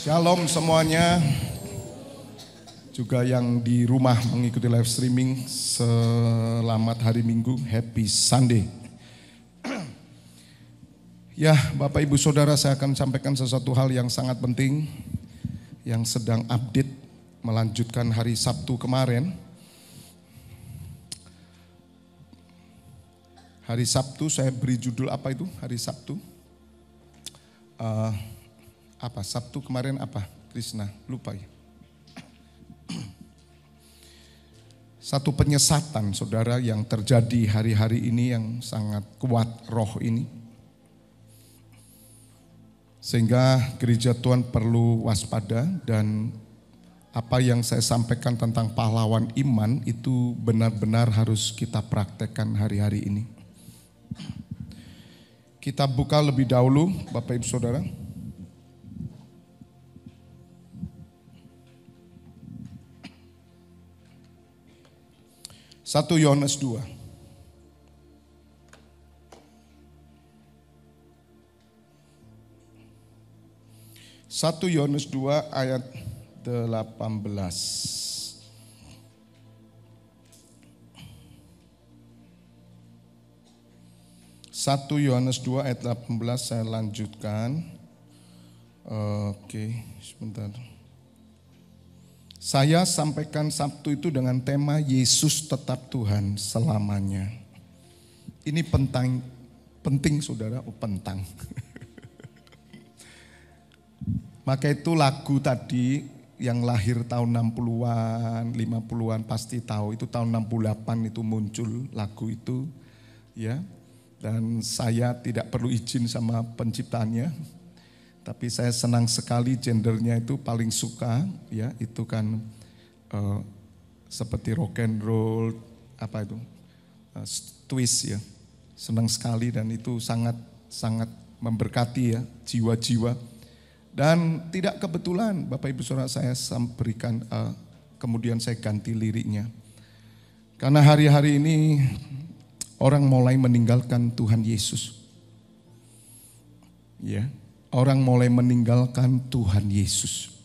Shalom semuanya, juga yang di rumah mengikuti live streaming, selamat hari Minggu, happy Sunday. Ya Bapak Ibu Saudara, saya akan sampaikan sesuatu hal yang sangat penting, yang sedang update melanjutkan hari Sabtu kemarin. Hari Sabtu saya beri judul apa itu? Hari Sabtu? Sabtu kemarin apa? Krishna, lupa ya. Satu penyesatan saudara yang terjadi hari-hari ini yang sangat kuat roh ini. Sehingga gereja Tuhan perlu waspada dan apa yang saya sampaikan tentang pahlawan iman itu benar-benar harus kita praktekkan hari-hari ini. Kita buka lebih dahulu Bapak Ibu Saudara. 1 Yohanes 2. 1 Yohanes 2 ayat 18. 1 Yohanes 2 ayat 18 saya lanjutkan. Oke, sebentar. Saya sampaikan Sabtu itu dengan tema Yesus tetap Tuhan selamanya. Ini penting saudara, pentang. Maka itu lagu tadi yang lahir tahun 60-an, 50-an pasti tahu. Itu tahun 68 itu muncul lagu itu. Ya. Dan saya tidak perlu izin sama penciptanya. Tapi saya senang sekali gendernya itu paling suka, ya itu kan seperti rock and roll, twist ya, senang sekali dan itu sangat memberkati ya jiwa-jiwa. Dan tidak kebetulan Bapak Ibu Saudara saya berikan, kemudian saya ganti liriknya. Karena hari-hari ini orang mulai meninggalkan Tuhan Yesus, ya. Orang mulai meninggalkan Tuhan Yesus.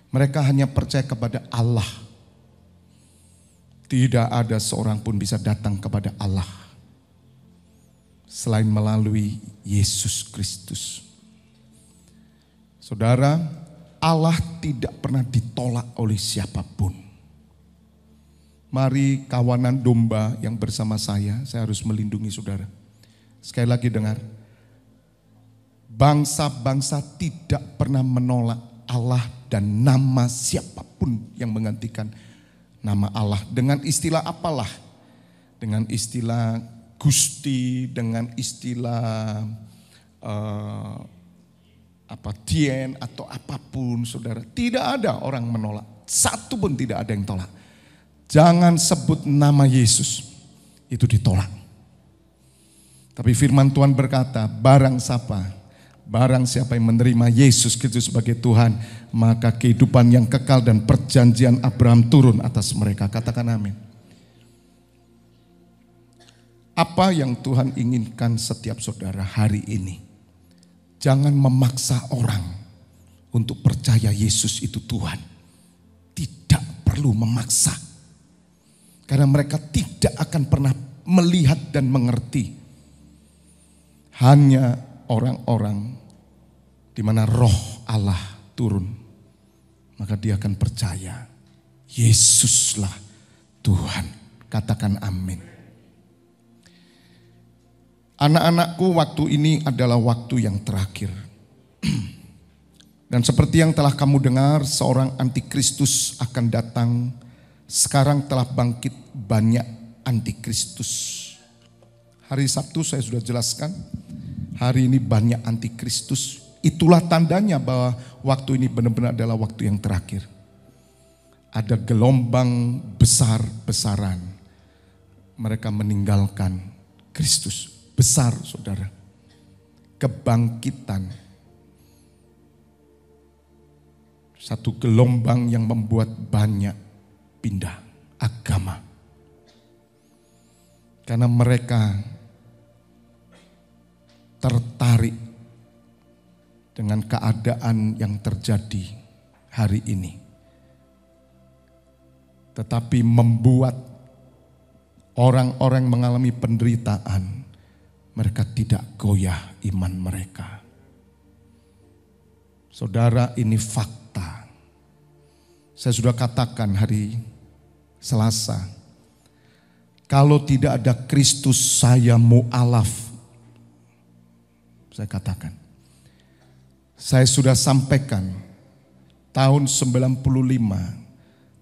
Mereka hanya percaya kepada Allah. Tidak ada seorang pun bisa datang kepada Allah selain melalui Yesus Kristus. Saudara, Allah tidak pernah ditolak oleh siapapun. Mari kawanan domba yang bersama saya harus melindungi saudara. Sekali lagi dengar. Bangsa-bangsa tidak pernah menolak Allah dan nama siapapun yang menggantikan nama Allah. Dengan istilah apalah? Dengan istilah Gusti, dengan istilah Tien atau apapun saudara. Tidak ada orang menolak. Satu pun tidak ada yang tolak. Jangan sebut nama Yesus. Itu ditolak. Tapi firman Tuhan berkata, Barang siapa yang menerima Yesus Kristus sebagai Tuhan, maka kehidupan yang kekal dan perjanjian Abraham turun atas mereka. Katakan amin. Apa yang Tuhan inginkan setiap saudara hari ini? Jangan memaksa orang untuk percaya Yesus itu Tuhan. Tidak perlu memaksa. Karena mereka tidak akan pernah melihat dan mengerti. Hanya orang-orang di mana roh Allah turun, maka dia akan percaya Yesuslah Tuhan. Katakan amin. Anak-anakku, waktu ini adalah waktu yang terakhir. Dan seperti yang telah kamu dengar, seorang antikristus akan datang. Sekarang telah bangkit banyak antikristus. Hari Sabtu saya sudah jelaskan. Hari ini banyak antikristus. Itulah tandanya bahwa waktu ini benar-benar adalah waktu yang terakhir. Ada gelombang besar-besaran. Mereka meninggalkan Kristus. Besar saudara. Kebangkitan. Satu gelombang yang membuat banyak pindah agama. Karena mereka tertarik dengan keadaan yang terjadi hari ini. Tetapi membuat orang-orang mengalami penderitaan, mereka tidak goyah iman mereka. Saudara, ini fakta. Saya sudah katakan hari Selasa, kalau tidak ada Kristus saya mu'alaf. Saya katakan, saya sudah sampaikan tahun 95,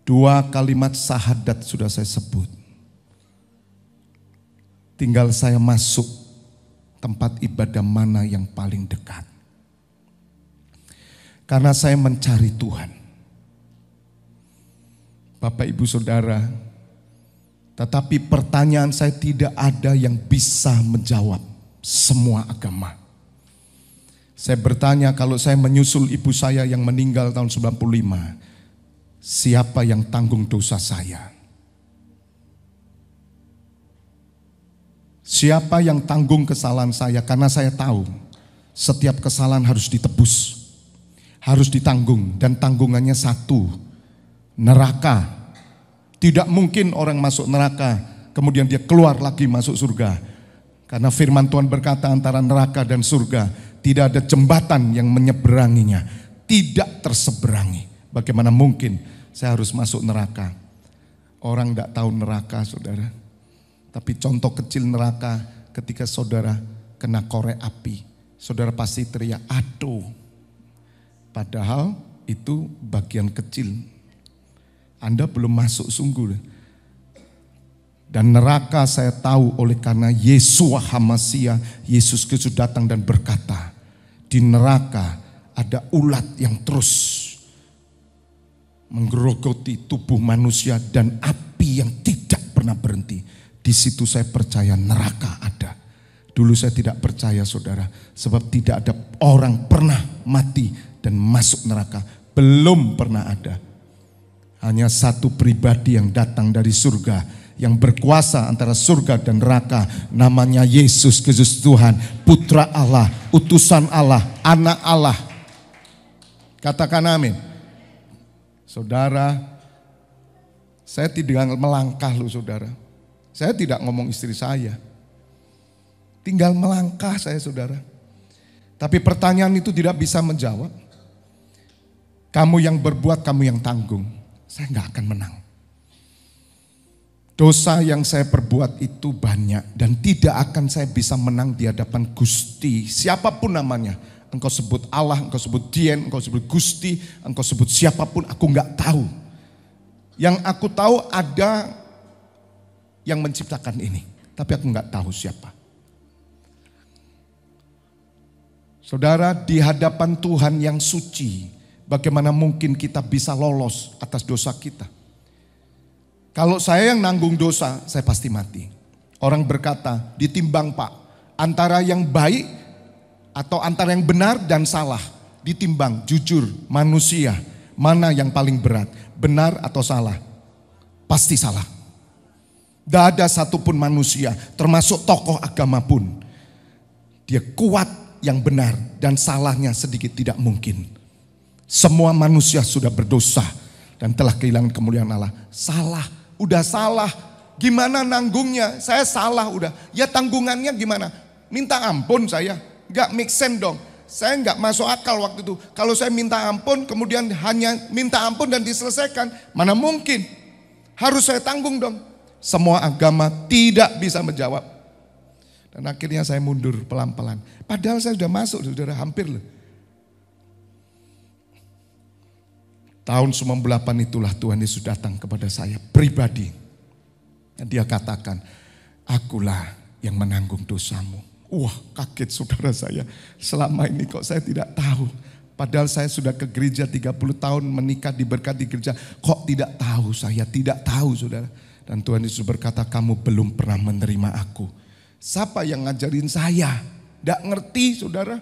2 kalimat syahadat sudah saya sebut. Tinggal saya masuk tempat ibadah mana yang paling dekat. Karena saya mencari Tuhan. Bapak Ibu Saudara, tetapi pertanyaan saya tidak ada yang bisa menjawab semua agama. Saya bertanya, kalau saya menyusul ibu saya yang meninggal tahun 95, siapa yang tanggung dosa saya? Siapa yang tanggung kesalahan saya? Karena saya tahu setiap kesalahan harus ditebus, harus ditanggung, dan tanggungannya satu, neraka. Tidak mungkin orang masuk neraka kemudian dia keluar lagi masuk surga. Karena firman Tuhan berkata antara neraka dan surga tidak ada jembatan yang menyeberanginya, tidak terseberangi. Bagaimana mungkin saya harus masuk neraka? Orang tidak tahu neraka, saudara. Tapi contoh kecil neraka, ketika saudara kena korek api, saudara pasti teriak, aduh. Padahal itu bagian kecil. Anda belum masuk sungguh. Dan neraka saya tahu oleh karena Yesua HaMasiah, Yesus Kristus datang dan berkata, di neraka ada ulat yang terus menggerogoti tubuh manusia dan api yang tidak pernah berhenti. Di situ saya percaya neraka ada. Dulu saya tidak percaya, saudara, sebab tidak ada orang pernah mati dan masuk neraka. Belum pernah ada. Hanya satu pribadi yang datang dari surga, yang berkuasa antara surga dan neraka, namanya Yesus Kristus Tuhan, Putra Allah, utusan Allah, anak Allah. Katakan amin. Saudara, saya tidak melangkah loh saudara. Saya tidak ngomong istri saya. Tinggal melangkah saya, saudara. Tapi pertanyaan itu tidak bisa menjawab. Kamu yang berbuat, kamu yang tanggung. Saya nggak akan menang. Dosa yang saya perbuat itu banyak dan tidak akan saya bisa menang di hadapan Gusti. Siapapun namanya. Engkau sebut Allah, engkau sebut Dien, engkau sebut Gusti, engkau sebut siapapun, aku nggak tahu. Yang aku tahu ada yang menciptakan ini. Tapi aku nggak tahu siapa. Saudara, di hadapan Tuhan yang suci, bagaimana mungkin kita bisa lolos atas dosa kita? Kalau saya yang nanggung dosa, saya pasti mati. Orang berkata, ditimbang Pak, antara yang baik atau antara yang benar dan salah. Ditimbang, jujur, manusia, mana yang paling berat? Benar atau salah? Pasti salah. Tidak ada satupun manusia, termasuk tokoh agama pun. Dia kuat yang benar dan salahnya sedikit tidak mungkin. Semua manusia sudah berdosa dan telah kehilangan kemuliaan Allah. Salah, udah salah. Gimana nanggungnya? Saya salah udah. Ya tanggungannya gimana? Minta ampun saya. Gak make sense dong. Saya gak masuk akal waktu itu. Kalau saya minta ampun kemudian hanya minta ampun dan diselesaikan. Mana mungkin? Harus saya tanggung dong. Semua agama tidak bisa menjawab. Dan akhirnya saya mundur pelan-pelan. Padahal saya sudah masuk, saudara, hampir loh. Tahun 98 itulah Tuhan Yesus datang kepada saya pribadi. Dan dia katakan, akulah yang menanggung dosamu. Wah, kaget saudara saya. Selama ini kok saya tidak tahu. Padahal saya sudah ke gereja 30 tahun menikah diberkati gereja. Kok tidak tahu saya? Tidak tahu saudara. Dan Tuhan Yesus berkata, kamu belum pernah menerima aku. Siapa yang ngajarin saya? Tidak ngerti saudara.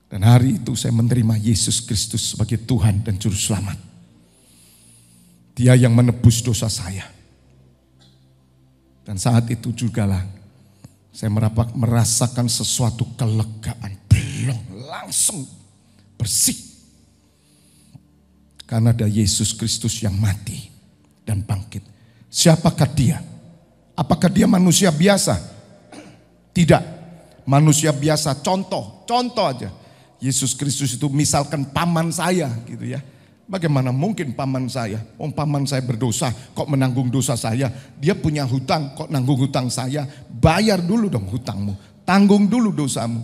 Dan hari itu saya menerima Yesus Kristus sebagai Tuhan dan Juru Selamat. Dia yang menebus dosa saya. Dan saat itu jugalah saya merasakan sesuatu kelegaan. plong, langsung bersih. Karena ada Yesus Kristus yang mati dan bangkit. Siapakah dia? Apakah dia manusia biasa? Tidak. Manusia biasa, contoh aja. Yesus Kristus itu misalkan paman saya gitu ya. Bagaimana mungkin paman saya? Paman saya berdosa, kok menanggung dosa saya? Dia punya hutang, kok nanggung hutang saya? Bayar dulu dong hutangmu, tanggung dulu dosamu.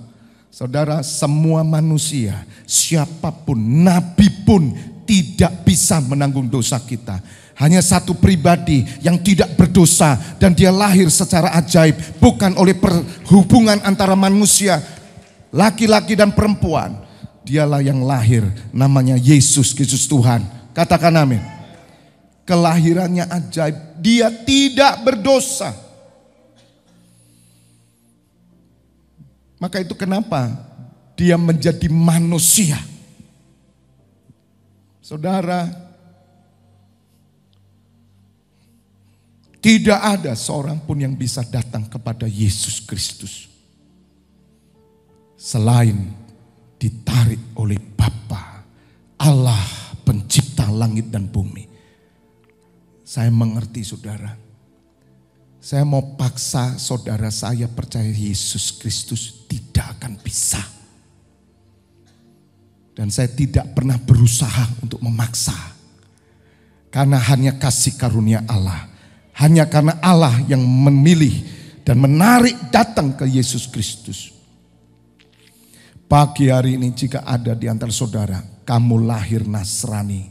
Saudara, semua manusia, siapapun, nabi pun tidak bisa menanggung dosa kita. Hanya satu pribadi yang tidak berdosa dan dia lahir secara ajaib, bukan oleh perhubungan antara manusia, laki-laki dan perempuan. Dialah yang lahir, namanya Yesus Kristus Tuhan. Katakan amin. Kelahirannya ajaib, dia tidak berdosa. Maka itu kenapa dia menjadi manusia. Saudara, tidak ada seorang pun yang bisa datang kepada Yesus Kristus selain ditarik oleh Bapa, Allah pencipta langit dan bumi. Saya mengerti saudara. Saya mau paksa saudara saya percaya Yesus Kristus, tidak akan bisa. Dan saya tidak pernah berusaha untuk memaksa. Karena hanya kasih karunia Allah. Hanya karena Allah yang memilih dan menarik datang ke Yesus Kristus. Pagi hari ini jika ada di antara saudara, kamu lahir Nasrani,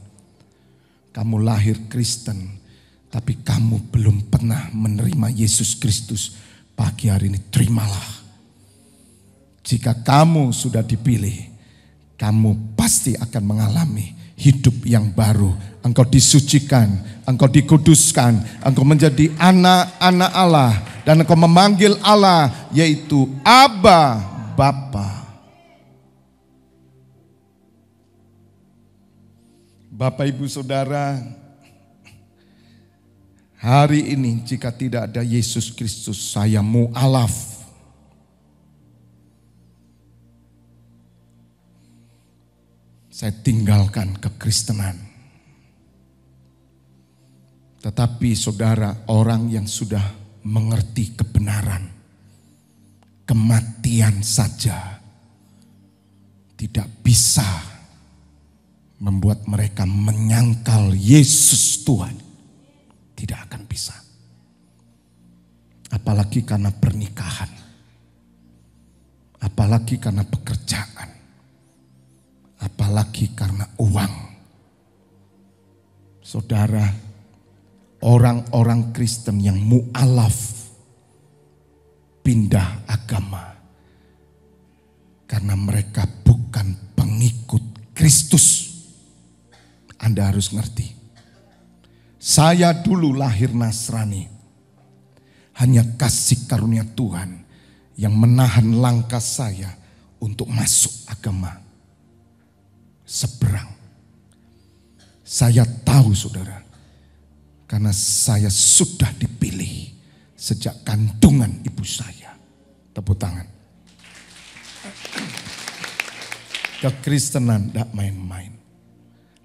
kamu lahir Kristen, tapi kamu belum pernah menerima Yesus Kristus, pagi hari ini terimalah. Jika kamu sudah dipilih, kamu pasti akan mengalami hidup yang baru. Engkau disucikan, engkau dikuduskan, engkau menjadi anak-anak Allah, dan engkau memanggil Allah yaitu Abba, Bapa. Bapak Ibu Saudara, hari ini jika tidak ada Yesus Kristus, saya mu'alaf. Saya tinggalkan kekristenan. Tetapi saudara, orang yang sudah mengerti kebenaran, kematian saja tidak bisa membuat mereka menyangkal Yesus Tuhan. Tidak akan bisa. Apalagi karena pernikahan. Apalagi karena pekerjaan. Apalagi karena uang. Saudara, orang-orang Kristen yang mu'alaf pindah agama. Karena mereka bukan pengikut Kristus. Anda harus ngerti. Saya dulu lahir Nasrani. Hanya kasih karunia Tuhan yang menahan langkah saya untuk masuk agama seberang. Saya tahu saudara, karena saya sudah dipilih sejak kandungan ibu saya. Tepuk tangan. Kekristenan tidak main-main.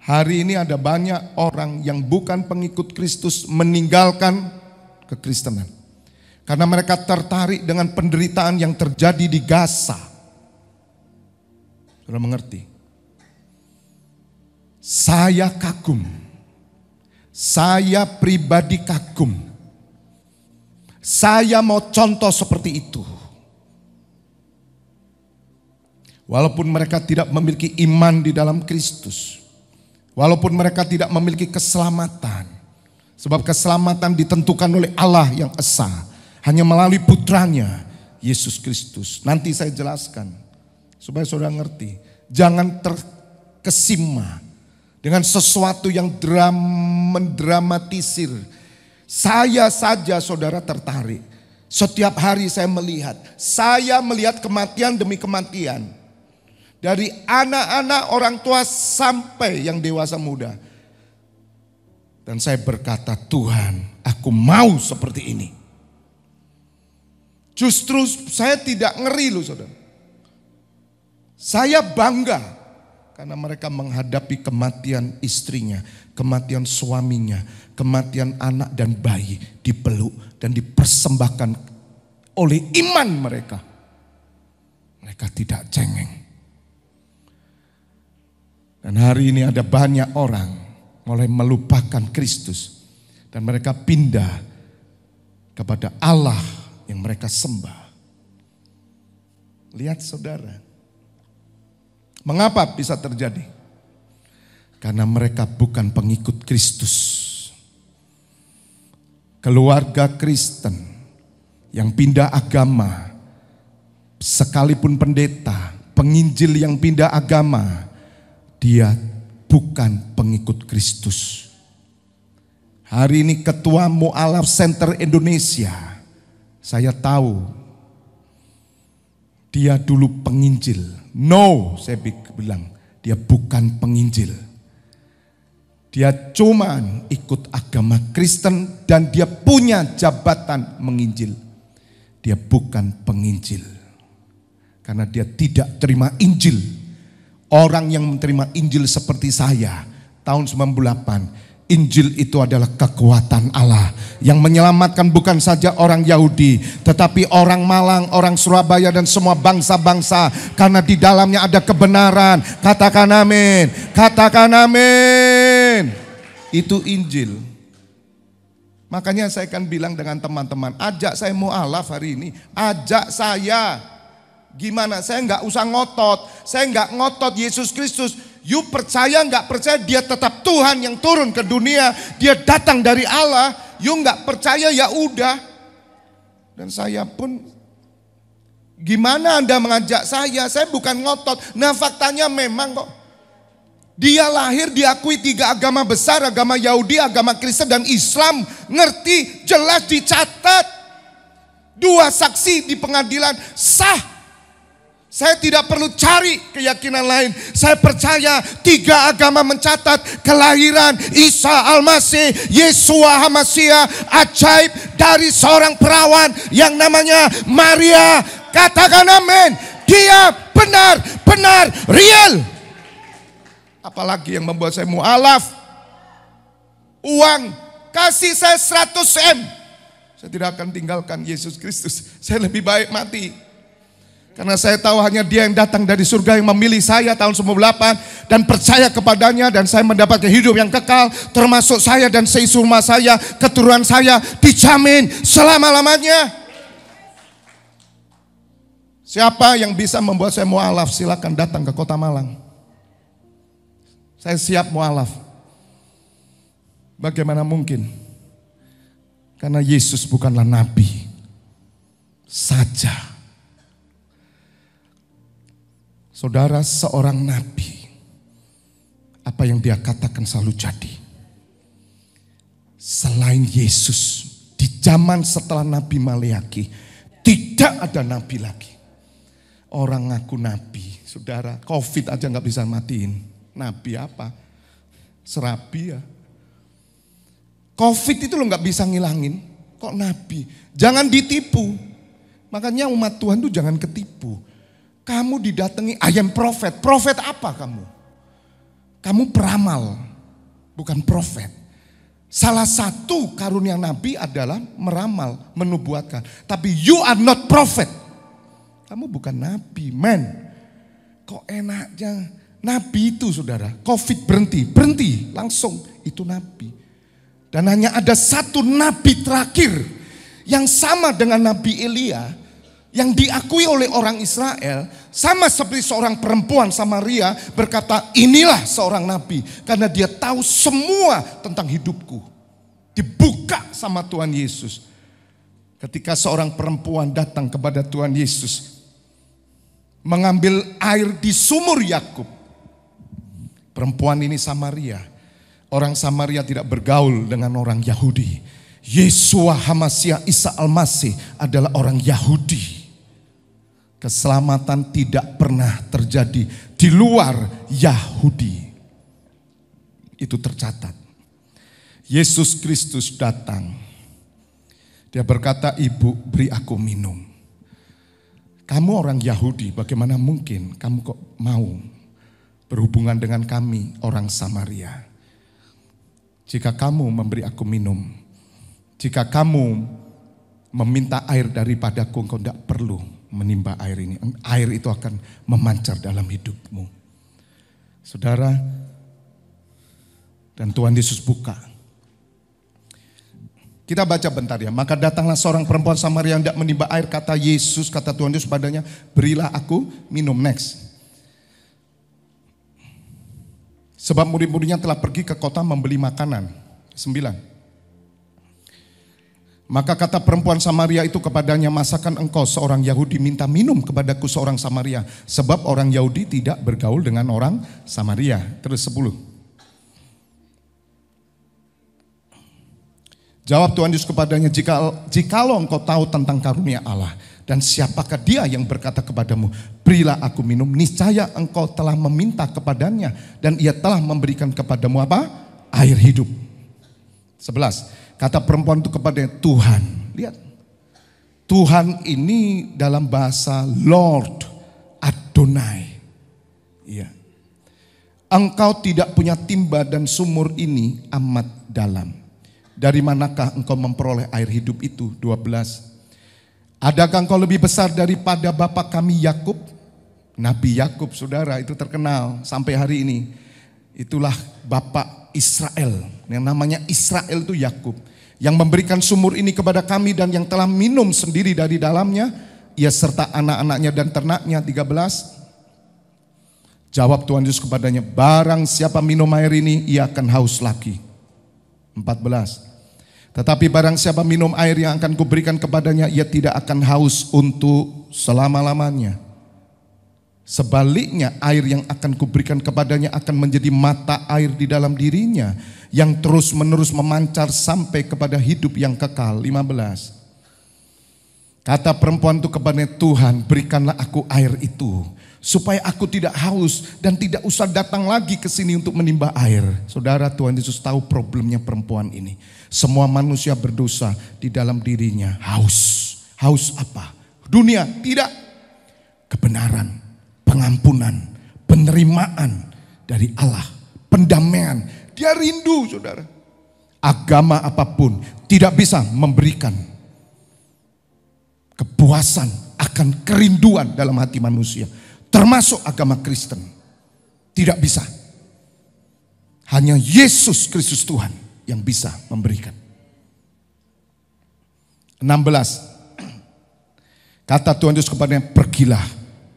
Hari ini ada banyak orang yang bukan pengikut Kristus meninggalkan kekristenan. Karena mereka tertarik dengan penderitaan yang terjadi di Gaza. Sudah mengerti? Saya kagum. Saya pribadi kagum. Saya mau contoh seperti itu. Walaupun mereka tidak memiliki iman di dalam Kristus. Walaupun mereka tidak memiliki keselamatan. Sebab keselamatan ditentukan oleh Allah yang esa. Hanya melalui putranya, Yesus Kristus. Nanti saya jelaskan. Supaya saudara ngerti. Jangan terkesima dengan sesuatu yang mendramatisir. Saya saja saudara tertarik. Setiap hari saya melihat kematian demi kematian. Dari anak-anak orang tua sampai yang dewasa muda. Dan saya berkata, Tuhan, aku mau seperti ini. Justru saya tidak ngeri loh saudara. Saya bangga karena mereka menghadapi kematian istrinya, kematian suaminya, kematian anak dan bayi, dipeluk dan dipersembahkan oleh iman mereka. Mereka tidak cengeng. Dan hari ini ada banyak orang mulai melupakan Kristus dan mereka pindah kepada Allah yang mereka sembah. Lihat saudara, mengapa bisa terjadi? Karena mereka bukan pengikut Kristus. Keluarga Kristen yang pindah agama, sekalipun pendeta, penginjil yang pindah agama, dia bukan pengikut Kristus. Hari ini Ketua Mu'alaf Center Indonesia, saya tahu dia dulu penginjil. No, saya bilang dia bukan penginjil. Dia cuman ikut agama Kristen dan dia punya jabatan menginjil. Dia bukan penginjil. Karena dia tidak terima Injil. Orang yang menerima Injil seperti saya tahun 98. Injil itu adalah kekuatan Allah yang menyelamatkan bukan saja orang Yahudi, tetapi orang Malang, orang Surabaya dan semua bangsa-bangsa, karena di dalamnya ada kebenaran. Katakan amin. Katakan amin. Itu Injil. Makanya saya akan bilang dengan teman-teman, ajak saya mu'alaf hari ini, ajak saya. Gimana? Saya nggak usah ngotot. Saya nggak ngotot Yesus Kristus. You percaya nggak percaya dia tetap Tuhan yang turun ke dunia. Dia datang dari Allah. You nggak percaya ya udah. Dan saya pun, gimana Anda mengajak saya? Saya bukan ngotot. Nah faktanya memang kok. Dia lahir diakui 3 agama besar. Agama Yahudi, agama Kristen dan Islam. Ngerti, jelas dicatat. 2 saksi di pengadilan sah. Saya tidak perlu cari keyakinan lain. Saya percaya 3 agama mencatat kelahiran Isa Al-Masih, Yeshua HaMashiach, ajaib dari seorang perawan yang namanya Maria. Katakan amin. Dia benar-benar real. Apalagi yang membuat saya mu'alaf? Uang. Kasih saya 100 M. Saya tidak akan tinggalkan Yesus Kristus. Saya lebih baik mati. Karena saya tahu hanya dia yang datang dari surga yang memilih saya tahun 98 dan percaya kepadanya, dan saya mendapatkan hidup yang kekal, termasuk saya dan seisi rumah saya, keturunan saya dijamin selama-lamanya. Siapa yang bisa membuat saya mu'alaf? Silakan datang ke Kota Malang. Saya siap mu'alaf. Bagaimana mungkin? Karena Yesus bukanlah nabi saja. Saudara, seorang nabi, apa yang dia katakan selalu jadi. Selain Yesus, di zaman setelah Nabi Maleaki, tidak ada nabi lagi. Orang ngaku nabi, saudara, COVID aja gak bisa matiin. Nabi apa? Serabi ya. COVID itu lo gak bisa ngilangin, kok nabi? Jangan ditipu. Makanya umat Tuhan tuh jangan ketipu. Kamu didatangi, I am prophet. Prophet apa kamu? Kamu peramal, bukan prophet. Salah satu karunia nabi adalah meramal, menubuatkan. Tapi you are not prophet. Kamu bukan nabi, man. Kok enaknya? Nabi itu saudara, COVID berhenti, langsung itu nabi. Dan hanya ada satu nabi terakhir yang sama dengan Nabi Elia, yang diakui oleh orang Israel, sama seperti seorang perempuan Samaria berkata, inilah seorang nabi. Karena dia tahu semua tentang hidupku. Dibuka sama Tuhan Yesus. Ketika seorang perempuan datang kepada Tuhan Yesus, mengambil air di sumur Yakub. Perempuan ini Samaria. Orang Samaria tidak bergaul dengan orang Yahudi. Yeshua HaMashiach Isa Al-Masih adalah orang Yahudi. Keselamatan tidak pernah terjadi di luar Yahudi. Itu tercatat. Yesus Kristus datang. Dia berkata, ibu beri aku minum. Kamu orang Yahudi, bagaimana mungkin kamu kok mau berhubungan dengan kami orang Samaria? Jika kamu memberi aku minum, jika kamu meminta air daripadaku, engkau tidak perlu menimba air ini. Air itu akan memancar dalam hidupmu. Saudara, dan Tuhan Yesus buka. Kita baca bentar ya. Maka datanglah seorang perempuan Samaria yang tidak menimba air. Kata Yesus, kata Tuhan Yesus padanya, berilah aku minum. Next. Sebab murid-muridnya telah pergi ke kota membeli makanan. 9. Maka kata perempuan Samaria itu kepadanya, masakan engkau seorang Yahudi minta minum kepadaku seorang Samaria? Sebab orang Yahudi tidak bergaul dengan orang Samaria. Terus 10. Jawab Tuhan Yesus kepadanya, jikalau engkau tahu tentang karunia Allah dan siapakah dia yang berkata kepadamu, berilah aku minum, niscaya engkau telah meminta kepadanya dan ia telah memberikan kepadamu apa? Air hidup. 11. Kata perempuan itu kepadanya, Tuhan. Lihat. Tuhan ini dalam bahasa Lord Adonai. Iya. Engkau tidak punya timba dan sumur ini amat dalam. Dari manakah engkau memperoleh air hidup itu? 12. Adakah engkau lebih besar daripada bapa kami Yakub? Nabi Yakub, saudara, itu terkenal sampai hari ini. Itulah bapak Israel. Yang namanya Israel itu Yakub. Yang memberikan sumur ini kepada kami dan yang telah minum sendiri dari dalamnya. Ia serta anak-anaknya dan ternaknya. 13. Jawab Tuhan Yesus kepadanya, barang siapa minum air ini, ia akan haus lagi. 14. Tetapi barang siapa minum air yang akan kuberikan kepadanya, ia tidak akan haus untuk selama-lamanya. Sebaliknya air yang akan kuberikan kepadanya akan menjadi mata air di dalam dirinya, yang terus menerus memancar sampai kepada hidup yang kekal. 15. Kata perempuan itu kepadanya, Tuhan berikanlah aku air itu, supaya aku tidak haus dan tidak usah datang lagi ke sini untuk menimba air. Saudara, Tuhan Yesus tahu problemnya perempuan ini. Semua manusia berdosa di dalam dirinya haus. Haus apa? Dunia? Tidak. Kebenaran, pengampunan, penerimaan dari Allah, pendamaian. Dia rindu, saudara. Agama apapun tidak bisa memberikan kepuasan akan kerinduan dalam hati manusia. Termasuk agama Kristen. Tidak bisa. Hanya Yesus Kristus Tuhan yang bisa memberikan. 16. Kata Tuhan Yesus kepadanya, pergilah,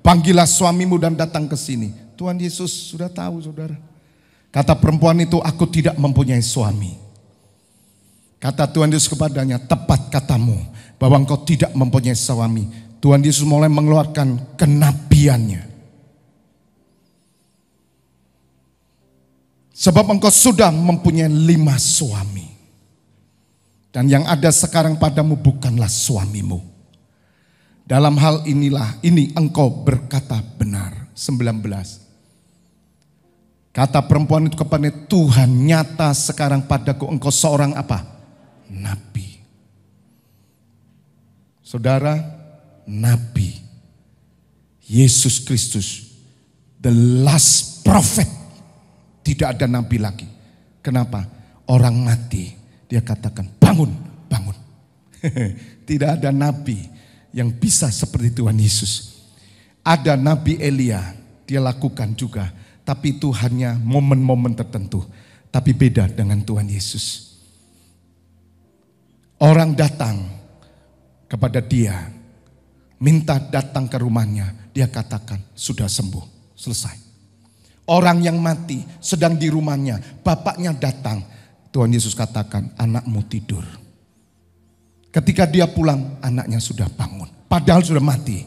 panggillah suamimu dan datang ke sini. Tuhan Yesus sudah tahu, saudara. Kata perempuan itu, aku tidak mempunyai suami. Kata Tuhan Yesus kepadanya, tepat katamu bahwa engkau tidak mempunyai suami. Tuhan Yesus mulai mengeluarkan kenabiannya. Sebab engkau sudah mempunyai 5 suami. Dan yang ada sekarang padamu bukanlah suamimu. Dalam hal ini engkau berkata benar. 19. Kata perempuan itu kepadanya, Tuhan nyata sekarang padaku engkau seorang apa? Nabi. Saudara, Nabi Yesus Kristus, the last prophet. Tidak ada nabi lagi. Kenapa? Orang mati, dia katakan bangun, bangun. Tidak ada nabi yang bisa seperti Tuhan Yesus. Ada Nabi Elia, dia lakukan juga. Tapi itu hanya momen-momen tertentu. Tapi beda dengan Tuhan Yesus. Orang datang kepada dia, minta datang ke rumahnya. Dia katakan sudah sembuh, selesai. Orang yang mati sedang di rumahnya, bapaknya datang. Tuhan Yesus katakan, anakmu tidur. Ketika dia pulang, anaknya sudah bangun. Padahal sudah mati.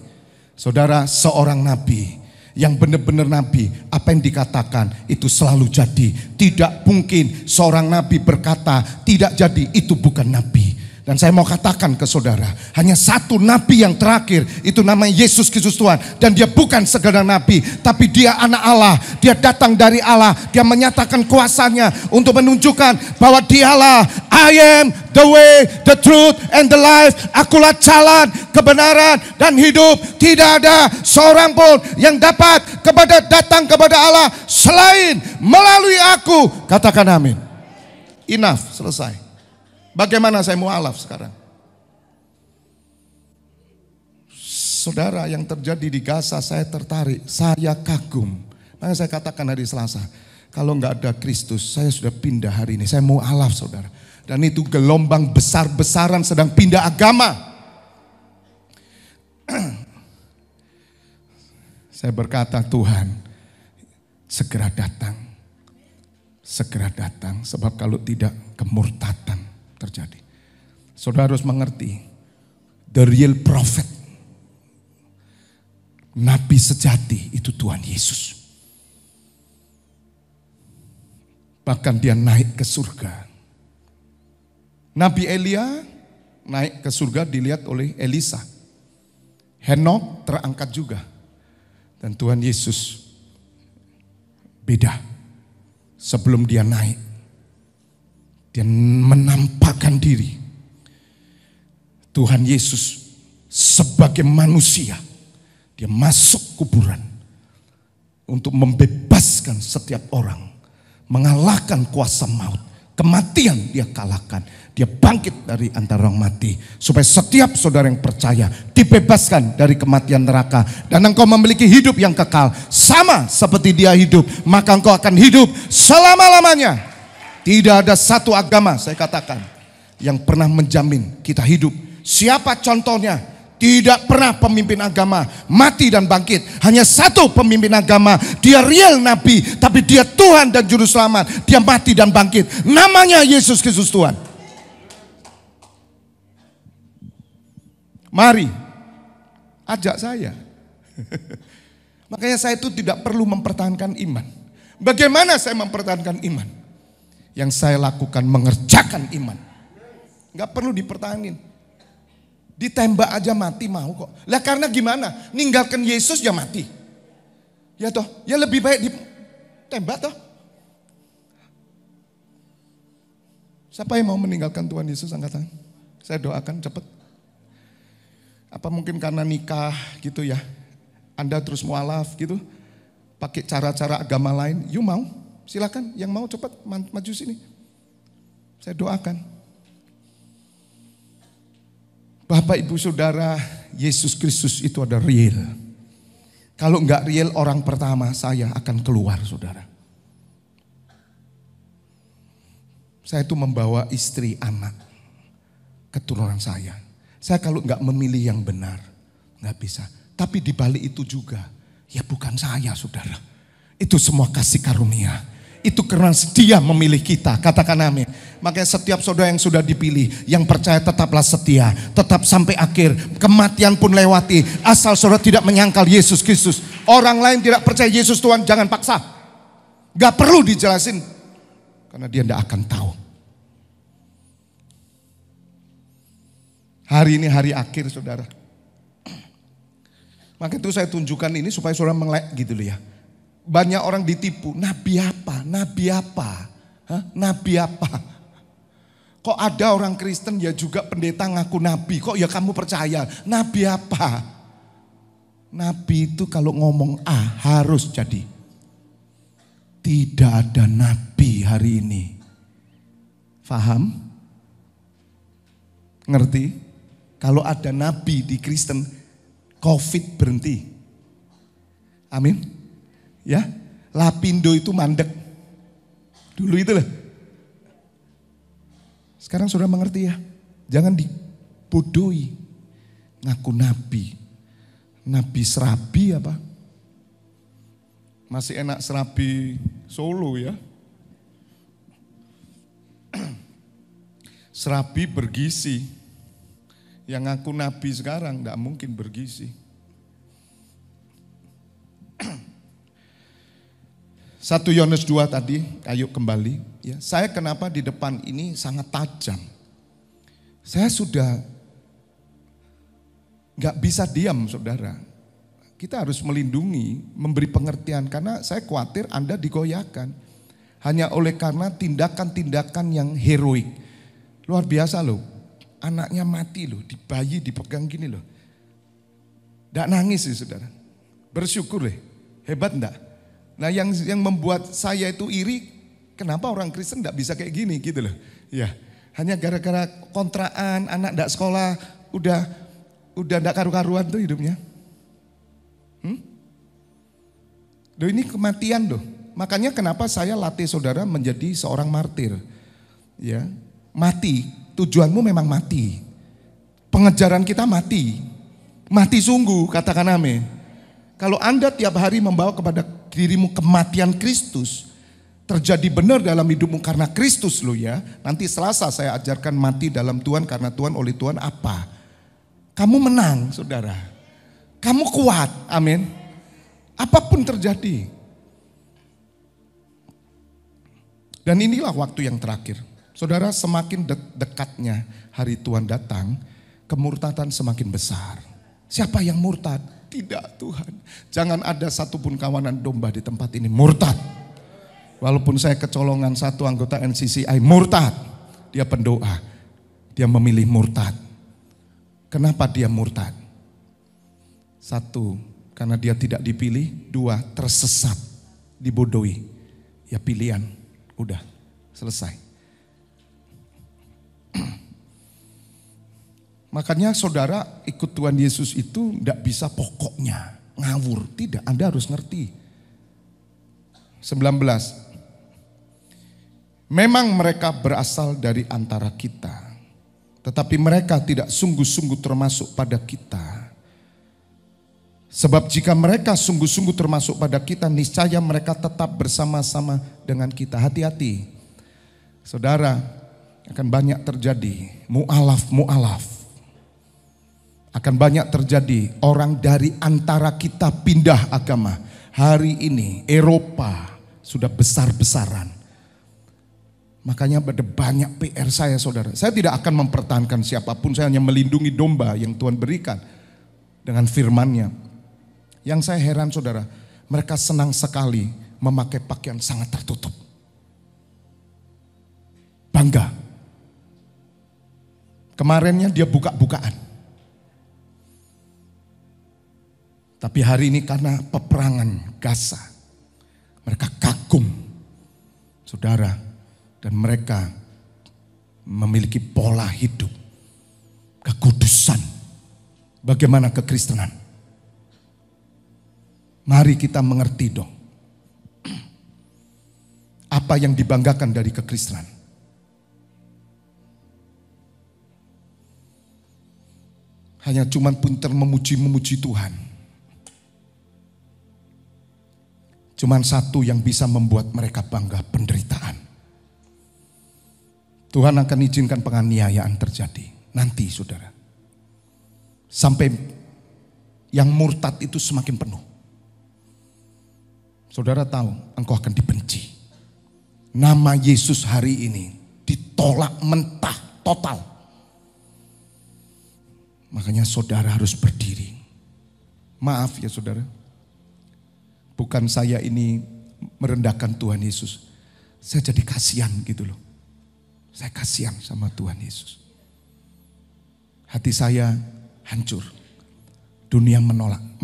Saudara, seorang nabi yang benar-benar nabi, apa yang dikatakan itu selalu jadi. Tidak mungkin seorang nabi berkata tidak jadi, itu bukan nabi. Dan saya mau katakan ke saudara, hanya satu nabi yang terakhir, itu namanya Yesus Kristus Tuhan. Dan dia bukan sekedar nabi, tapi dia anak Allah. Dia datang dari Allah. Dia menyatakan kuasanya untuk menunjukkan bahwa dialah, I am the way, the truth, and the life. Akulah jalan, kebenaran, dan hidup. Tidak ada seorang pun yang dapat datang kepada Allah selain melalui aku. Katakan amin. Enough, selesai. Bagaimana saya mualaf sekarang? Saudara, yang terjadi di Gaza saya tertarik, saya kagum. Makanya saya katakan hari Selasa, kalau nggak ada Kristus, saya sudah pindah hari ini. Saya mualaf, saudara. Dan itu gelombang besar-besaran sedang pindah agama. Saya berkata, Tuhan, segera datang. Segera datang, sebab kalau tidak kemurtatan terjadi. Saudara harus mengerti, the real prophet, nabi sejati itu Tuhan Yesus. Bahkan dia naik ke surga. Nabi Elia naik ke surga dilihat oleh Elisa. Henok terangkat juga. Dan Tuhan Yesus beda. Sebelum dia naik, dia menampakkan diri. Tuhan Yesus sebagai manusia, dia masuk kuburan untuk membebaskan setiap orang, mengalahkan kuasa maut. Kematian dia kalahkan. Dia bangkit dari antara orang mati. Supaya setiap saudara yang percaya dibebaskan dari kematian neraka. Dan engkau memiliki hidup yang kekal. Sama seperti dia hidup. Maka engkau akan hidup selama-lamanya. Tidak ada satu agama, saya katakan, yang pernah menjamin kita hidup. Siapa contohnya? Tidak pernah pemimpin agama mati dan bangkit. Hanya satu pemimpin agama. Dia real nabi, tapi dia Tuhan dan Juru Selamat. Dia mati dan bangkit. Namanya Yesus Kristus Tuhan. Mari, ajak saya. Makanya saya itu tidak perlu mempertahankan iman. Bagaimana saya mempertahankan iman? Yang saya lakukan mengerjakan iman. Gak perlu dipertahanin. Ditembak aja mati mau kok. Lah karena gimana? Ninggalkan Yesus ya mati. Ya toh, ya lebih baik ditembak toh. Siapa yang mau meninggalkan Tuhan Yesus angkat tangan? Saya doakan cepat. Apa mungkin karena nikah gitu ya? Anda terus mualaf gitu? Pakai cara-cara agama lain? You mau? Silakan, yang mau cepat maju sini. Saya doakan. Bapak Ibu Saudara, Yesus Kristus itu ada real. Kalau enggak real, orang pertama saya akan keluar, saudara. Saya itu membawa istri, anak, keturunan saya. Saya kalau enggak memilih yang benar, enggak bisa. Tapi di balik itu juga, ya bukan saya, saudara. Itu semua kasih karunia. Itu karena dia memilih kita, katakan amin. Makanya setiap saudara yang sudah dipilih, yang percaya tetaplah setia, tetap sampai akhir. Kematian pun lewati, asal saudara tidak menyangkal Yesus Kristus. Orang lain tidak percaya Yesus Tuhan, jangan paksa. Gak perlu dijelasin, karena dia tidak akan tahu. Hari ini hari akhir, saudara. Maka itu saya tunjukkan ini supaya saudara melek gitu loh ya. Banyak orang ditipu, nabi apa, nabi apa, nabi apa. Kok ada orang Kristen ya juga pendeta ngaku nabi, kok ya kamu percaya, nabi apa. Nabi itu kalau ngomong A harus jadi. Tidak ada nabi hari ini. Faham? Ngerti? Kalau ada nabi di Kristen, COVID berhenti. Amin. Ya, Lapindo itu mandek. Dulu itu loh. Sekarang sudah mengerti ya. Jangan dibodohi. Ngaku nabi. Nabi serabi apa? Masih enak serabi Solo ya. Serabi bergizi. Yang ngaku nabi sekarang gak mungkin bergizi. 1 Yohanes 2 tadi, ayo kembali. Ya, saya kenapa di depan ini sangat tajam. Saya sudah gak bisa diam, saudara. Kita harus melindungi, memberi pengertian, karena saya khawatir Anda digoyahkan. Hanya oleh karena tindakan-tindakan yang heroik. Luar biasa loh, anaknya mati loh, di bayi dipegang gini loh. Gak nangis sih saudara, bersyukur deh, hebat enggak? Nah yang membuat saya itu iri, kenapa orang Kristen gak bisa kayak gini gitu loh. Ya, hanya gara-gara kontraan, anak gak sekolah, udah gak karu-karuan tuh hidupnya. Loh ini kematian loh. Makanya kenapa saya latih saudara menjadi seorang martir. Ya, mati, tujuanmu memang mati. Pengejaran kita mati. Mati sungguh, katakan amin. Kalau Anda tiap hari membawa kepada dirimu kematian Kristus, terjadi benar dalam hidupmu karena Kristus loh ya. Nanti Selasa saya ajarkan mati dalam Tuhan karena Tuhan oleh Tuhan apa. Kamu menang saudara. Kamu kuat, amin. Apapun terjadi. Dan inilah waktu yang terakhir. Saudara, semakin dekatnya hari Tuhan datang, kemurtadan semakin besar. Siapa yang murtad? Tidak Tuhan. Jangan ada satupun kawanan domba di tempat ini murtad. Walaupun saya kecolongan satu anggota NCCI murtad. Dia pendoa. Dia memilih murtad. Kenapa dia murtad? Satu, karena dia tidak dipilih. Dua, tersesat, dibodohi. Ya pilihan, udah selesai. Makanya saudara ikut Tuhan Yesus itu tidak bisa pokoknya ngawur. Tidak, Anda harus ngerti. 19. Memang mereka berasal dari antara kita. Tetapi mereka tidak sungguh-sungguh termasuk pada kita. Sebab jika mereka sungguh-sungguh termasuk pada kita, niscaya mereka tetap bersama-sama dengan kita. Hati-hati. Saudara, akan banyak terjadi mu'alaf. Akan banyak terjadi orang dari antara kita pindah agama. Hari ini Eropa sudah besar-besaran. Makanya ada banyak PR saya saudara. Saya tidak akan mempertahankan siapapun. Saya hanya melindungi domba yang Tuhan berikan dengan firman-Nya. Yang saya heran saudara, mereka senang sekali memakai pakaian sangat tertutup. Bangga. Kemarinnya dia buka-bukaan. Tapi hari ini karena peperangan Gaza, mereka kagum, saudara, dan mereka memiliki pola hidup, kekudusan. Bagaimana kekristenan? Mari kita mengerti dong, apa yang dibanggakan dari kekristenan. Hanya cuman pintar memuji Tuhan. Cuman satu yang bisa membuat mereka bangga, penderitaan. Tuhan akan izinkan penganiayaan terjadi. Nanti saudara. Sampai yang murtad itu semakin penuh. Saudara tahu, engkau akan dibenci. Nama Yesus hari ini ditolak mentah, total. Makanya saudara harus berdiri. Maaf ya saudara. Bukan saya ini merendahkan Tuhan Yesus. Saya jadi kasihan gitu loh. Saya kasihan sama Tuhan Yesus. Hati saya hancur. Dunia menolak.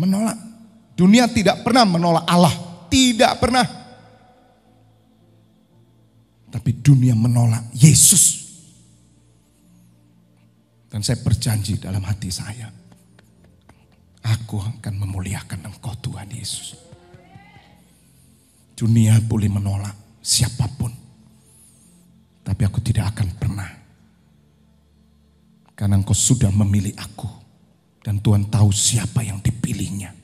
Dunia tidak pernah menolak Allah. Tidak pernah. Tapi dunia menolak Yesus. Dan saya berjanji dalam hati saya. Aku akan memuliakan Engkau Tuhan Yesus. Dunia boleh menolak siapapun. Tapi aku tidak akan pernah. Karena Engkau sudah memilih aku. Dan Tuhan tahu siapa yang dipilihnya.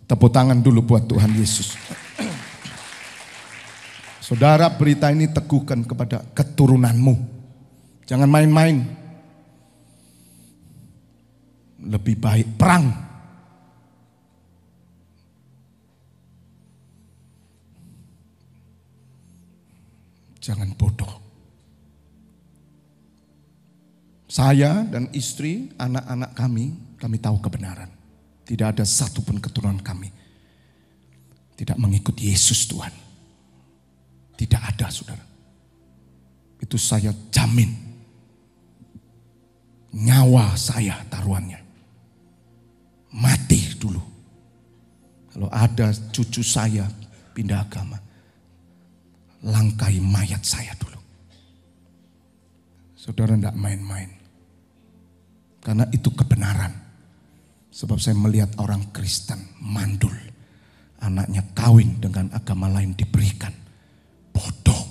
Tepuk tangan dulu buat Tuhan Yesus. Saudara, berita ini teguhkan kepada keturunanmu. Jangan main-main. Lebih baik perang. Jangan bodoh. Saya dan istri, anak-anak kami tahu kebenaran. Tidak ada satupun keturunan kami tidak mengikuti Yesus Tuhan. Tidak ada, saudara. Itu saya jamin. Nyawa saya taruhannya. Mati dulu. Kalau ada cucu saya pindah agama, langkai mayat saya dulu. Saudara tidak main-main. Karena itu kebenaran. Sebab saya melihat orang Kristen mandul. Anaknya kawin dengan agama lain diberikan. Bodoh.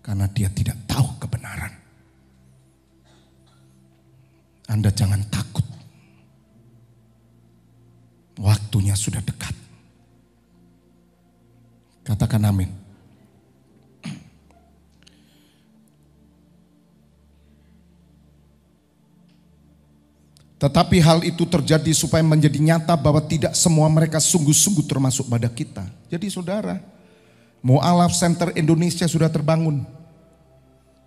Karena dia tidak tahu kebenaran. Anda jangan takut. Waktunya sudah dekat. Katakan amin. Tetapi hal itu terjadi supaya menjadi nyata bahwa tidak semua mereka sungguh-sungguh termasuk pada kita. Jadi saudara, Mu'alaf Center Indonesia sudah terbangun.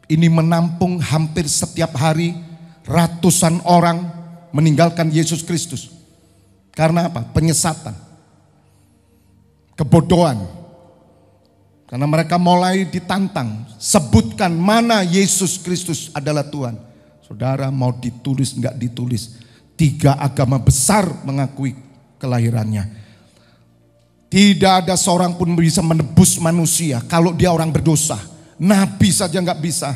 Ini menampung hampir setiap hari ratusan orang meninggalkan Yesus Kristus. Karena apa? Penyesatan. Kebodohan. Karena mereka mulai ditantang. Sebutkan mana Yesus Kristus adalah Tuhan. Saudara, mau ditulis enggak ditulis. 3 agama besar mengakui kelahirannya. Tidak ada seorang pun bisa menebus manusia kalau dia orang berdosa. Nabi saja enggak bisa.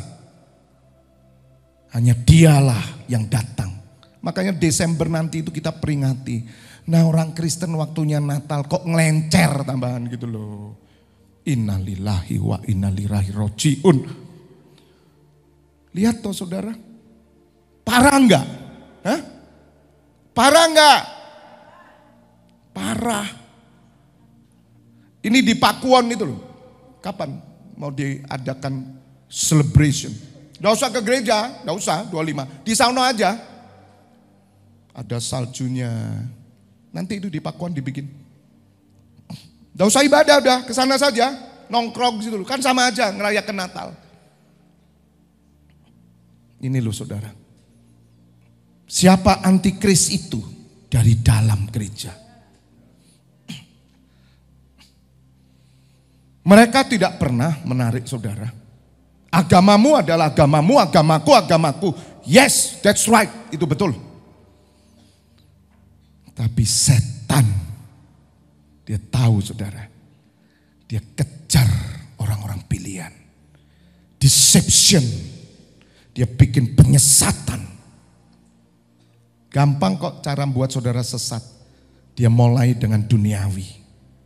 Hanya dialah yang datang. Makanya Desember nanti itu kita peringati. Nah, orang Kristen waktunya Natal kok ngelencer tambahan gitu loh. Innalillahi wa innalillahi rojiun. Lihat toh saudara. Parah enggak? Hah? Parah enggak? Parah. Ini di Pakuan itu loh. Kapan mau diadakan celebration? Gak usah ke gereja, gak usah 25. Di sana aja. Ada saljunya. Nanti itu di Pakuan dibikin. Gak usah ibadah udah, ke sana saja. Nongkrong situ loh. Kan sama aja ngerayakan Natal. Ini loh saudara. Siapa antikris itu? Dari dalam gereja. Mereka tidak pernah menarik saudara. Agamamu adalah agamamu, agamaku, agamaku. Yes, that's right, itu betul. Tapi setan, dia tahu saudara. Dia kejar orang-orang pilihan. Deception. Dia bikin penyesatan. Gampang kok cara membuat saudara sesat. Dia mulai dengan duniawi.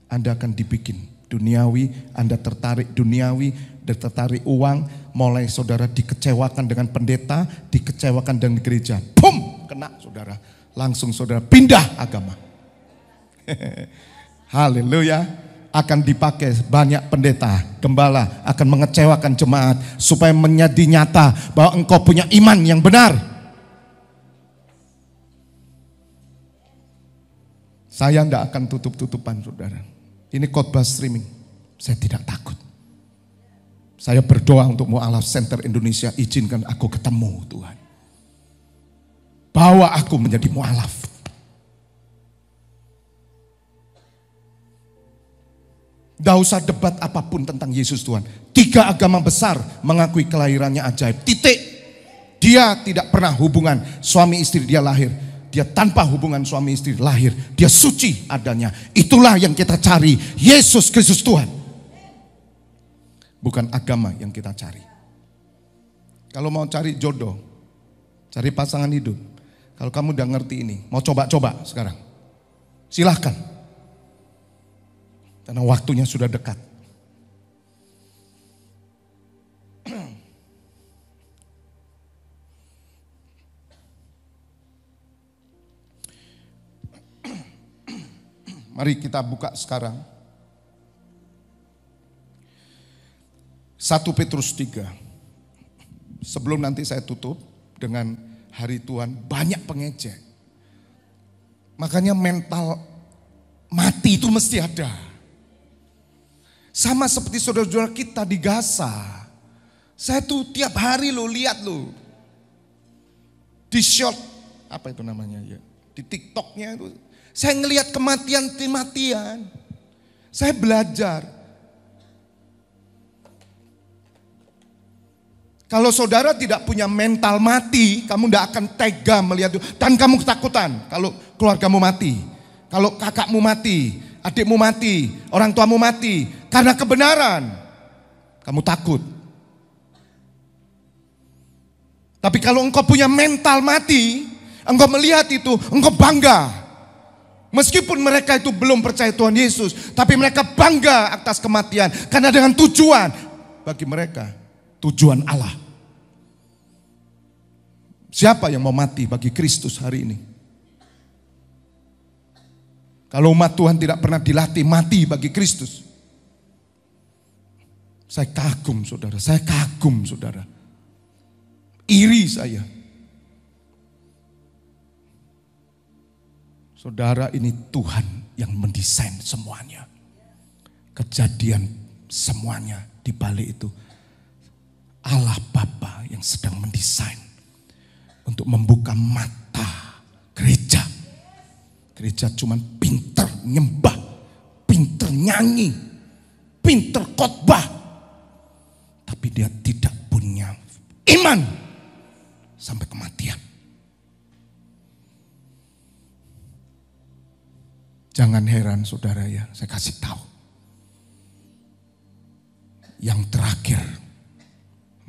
Anda akan dibikin duniawi, Anda tertarik duniawi, tertarik uang. Mulai saudara dikecewakan dengan pendeta, dikecewakan dengan gereja. Boom, kena saudara. Langsung saudara pindah agama. Haleluya. Akan dipakai banyak pendeta, gembala akan mengecewakan jemaat. Supaya menjadi nyata bahwa engkau punya iman yang benar. Saya tidak akan tutup-tutupan saudara. Ini khotbah streaming. Saya tidak takut. Saya berdoa untuk Mu'alaf Center Indonesia. Izinkan aku ketemu Tuhan. Bawa aku menjadi mu'alaf. Tidak usah debat apapun tentang Yesus Tuhan. 3 agama besar mengakui kelahirannya ajaib. Titik. Dia tidak pernah hubungan suami istri dia lahir. Dia tanpa hubungan suami istri lahir. Dia suci adanya. Itulah yang kita cari. Yesus Kristus Tuhan. Bukan agama yang kita cari. Kalau mau cari jodoh, cari pasangan hidup. Kalau kamu udah ngerti ini, mau coba-coba sekarang. Silahkan. Karena waktunya sudah dekat. Mari kita buka sekarang. 1 Petrus 3. Sebelum nanti saya tutup dengan hari Tuhan, banyak pengejek. Makanya mental mati itu mesti ada. Sama seperti saudara-saudara kita di Gaza. Saya tuh tiap hari lihat Di short, apa itu namanya ya? Di TikToknya itu, saya ngelihat kematian. Saya belajar. Kalau saudara tidak punya mental mati, kamu tidak akan tega melihat itu. Dan kamu ketakutan kalau keluargamu mati. Kalau kakakmu mati, adikmu mati, orang tuamu mati. Karena kebenaran, kamu takut. Tapi kalau engkau punya mental mati, engkau melihat itu, engkau bangga. Meskipun mereka itu belum percaya Tuhan Yesus, tapi mereka bangga atas kematian. Karena dengan tujuan bagi mereka. Tujuan Allah. Siapa yang mau mati bagi Kristus hari ini? Kalau umat Tuhan tidak pernah dilatih mati bagi Kristus. Saya kagum saudara, Iri saya. Saudara, ini Tuhan yang mendesain semuanya. Kejadian semuanya di balik itu. Allah Bapa yang sedang mendesain untuk membuka mata gereja. Gereja cuma pinter nyembah, pinter nyanyi, pinter khotbah. Tapi dia tidak punya iman sampai kematian. Jangan heran saudara ya, saya kasih tahu. Yang terakhir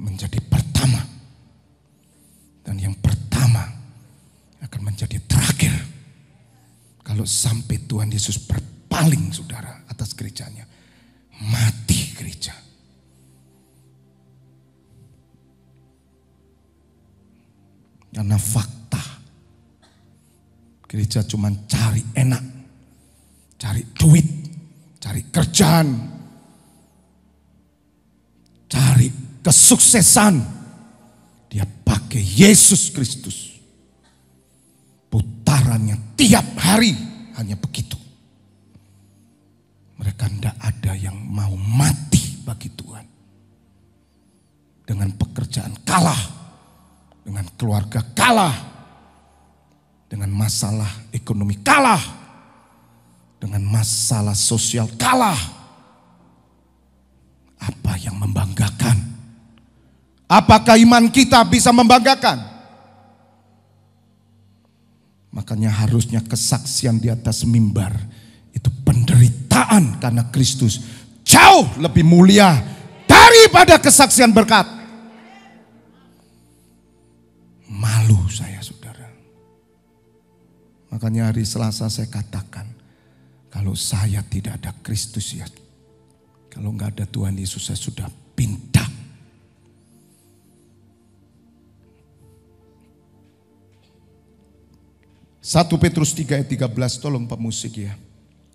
menjadi pertama. Dan yang pertama akan menjadi terakhir. Kalau sampai Tuhan Yesus berpaling saudara atas gerejanya. Mati gereja. Karena fakta. Gereja cuma cari enak. Cari duit. Cari kerjaan. Cari kesuksesan. Dia pakai Yesus Kristus. Putarannya tiap hari hanya begitu. Mereka tidak ada yang mau mati bagi Tuhan. Dengan pekerjaan kalah. Dengan keluarga kalah. Dengan masalah ekonomi kalah. Dengan masalah sosial kalah. Apa yang membanggakan? Apakah iman kita bisa membanggakan? Makanya harusnya kesaksian di atas mimbar itu penderitaan karena Kristus jauh lebih mulia daripada kesaksian berkat. Malu saya saudara. Makanya hari Selasa saya katakan, kalau saya tidak ada Kristus ya, kalau nggak ada Tuhan Yesus saya sudah pindah. 1 Petrus 3 ayat 13, tolong pemusik ya.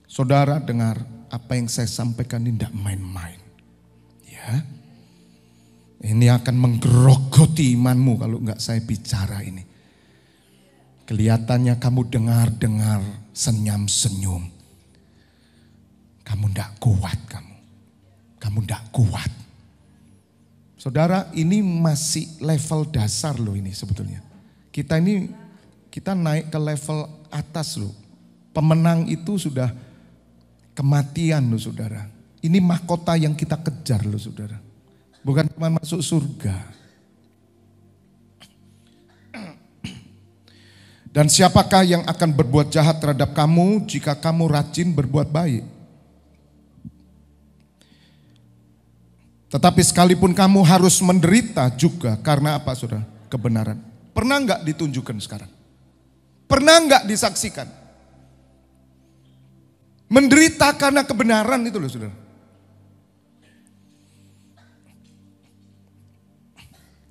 Saudara dengar apa yang saya sampaikan ini tidak main-main. Ya. Ini akan menggerogoti imanmu kalau enggak saya bicara ini. Kelihatannya kamu dengar-dengar senyum-senyum. Kamu tidak kuat kamu. Kamu tidak kuat. Saudara, ini masih level dasar loh ini sebetulnya. Kita naik ke level atas loh. Pemenang itu sudah kematian loh saudara. Ini mahkota yang kita kejar loh saudara. Bukan cuma masuk surga. Dan siapakah yang akan berbuat jahat terhadap kamu jika kamu rajin berbuat baik? Tetapi sekalipun kamu harus menderita juga karena apa saudara? Kebenaran. Pernah enggak ditunjukkan sekarang? Pernah enggak disaksikan? Menderita karena kebenaran itu loh saudara.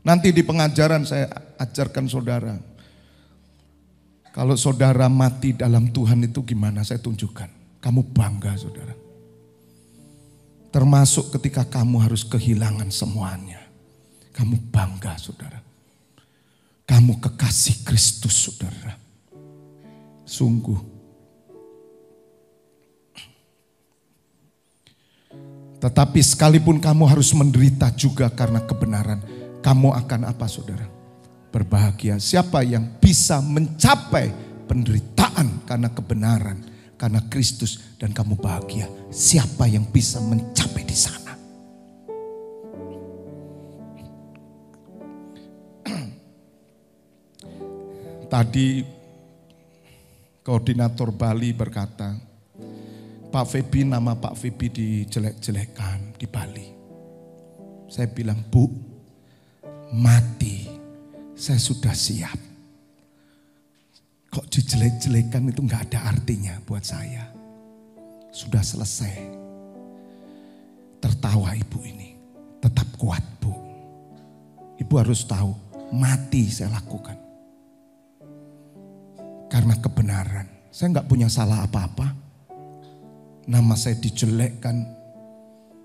Nanti di pengajaran saya ajarkan saudara. Kalau saudara mati dalam Tuhan itu gimana saya tunjukkan. Kamu bangga saudara. Termasuk ketika kamu harus kehilangan semuanya. Kamu bangga saudara. Kamu kekasih Kristus saudara. Sungguh. Tetapi sekalipun kamu harus menderita juga karena kebenaran. Kamu akan apa saudara? berbahagia. Siapa yang bisa mencapai penderitaan karena kebenaran, karena Kristus, dan kamu bahagia? Siapa yang bisa mencapai di sana? Tadi koordinator Bali berkata, Pak Febi, nama Pak Febi dijelek-jelekan di Bali. Saya bilang, Bu, mati saya sudah siap. Kok dijelek-jelekan itu gak ada artinya buat saya. Sudah selesai. Tertawa ibu ini, tetap kuat Bu. Ibu harus tahu, mati saya lakukan. Karena kebenaran. Saya gak punya salah apa-apa. Nama saya dijelekkan.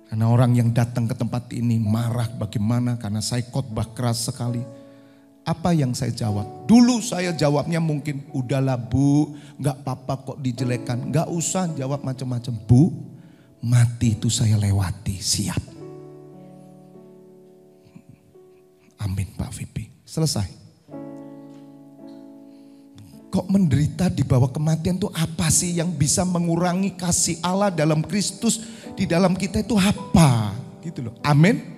Karena orang yang datang ke tempat ini marah bagaimana karena saya khotbah keras sekali. Apa yang saya jawab? Dulu saya jawabnya mungkin, udahlah Bu, gak apa-apa kok dijelekkan. Gak usah jawab macam-macam. Bu, mati itu saya lewati, siap. Amin Pak Vipi. Selesai. Kok menderita di bawah kematian itu apa sih yang bisa mengurangi kasih Allah dalam Kristus di dalam kita itu apa? Gitu loh. Amin.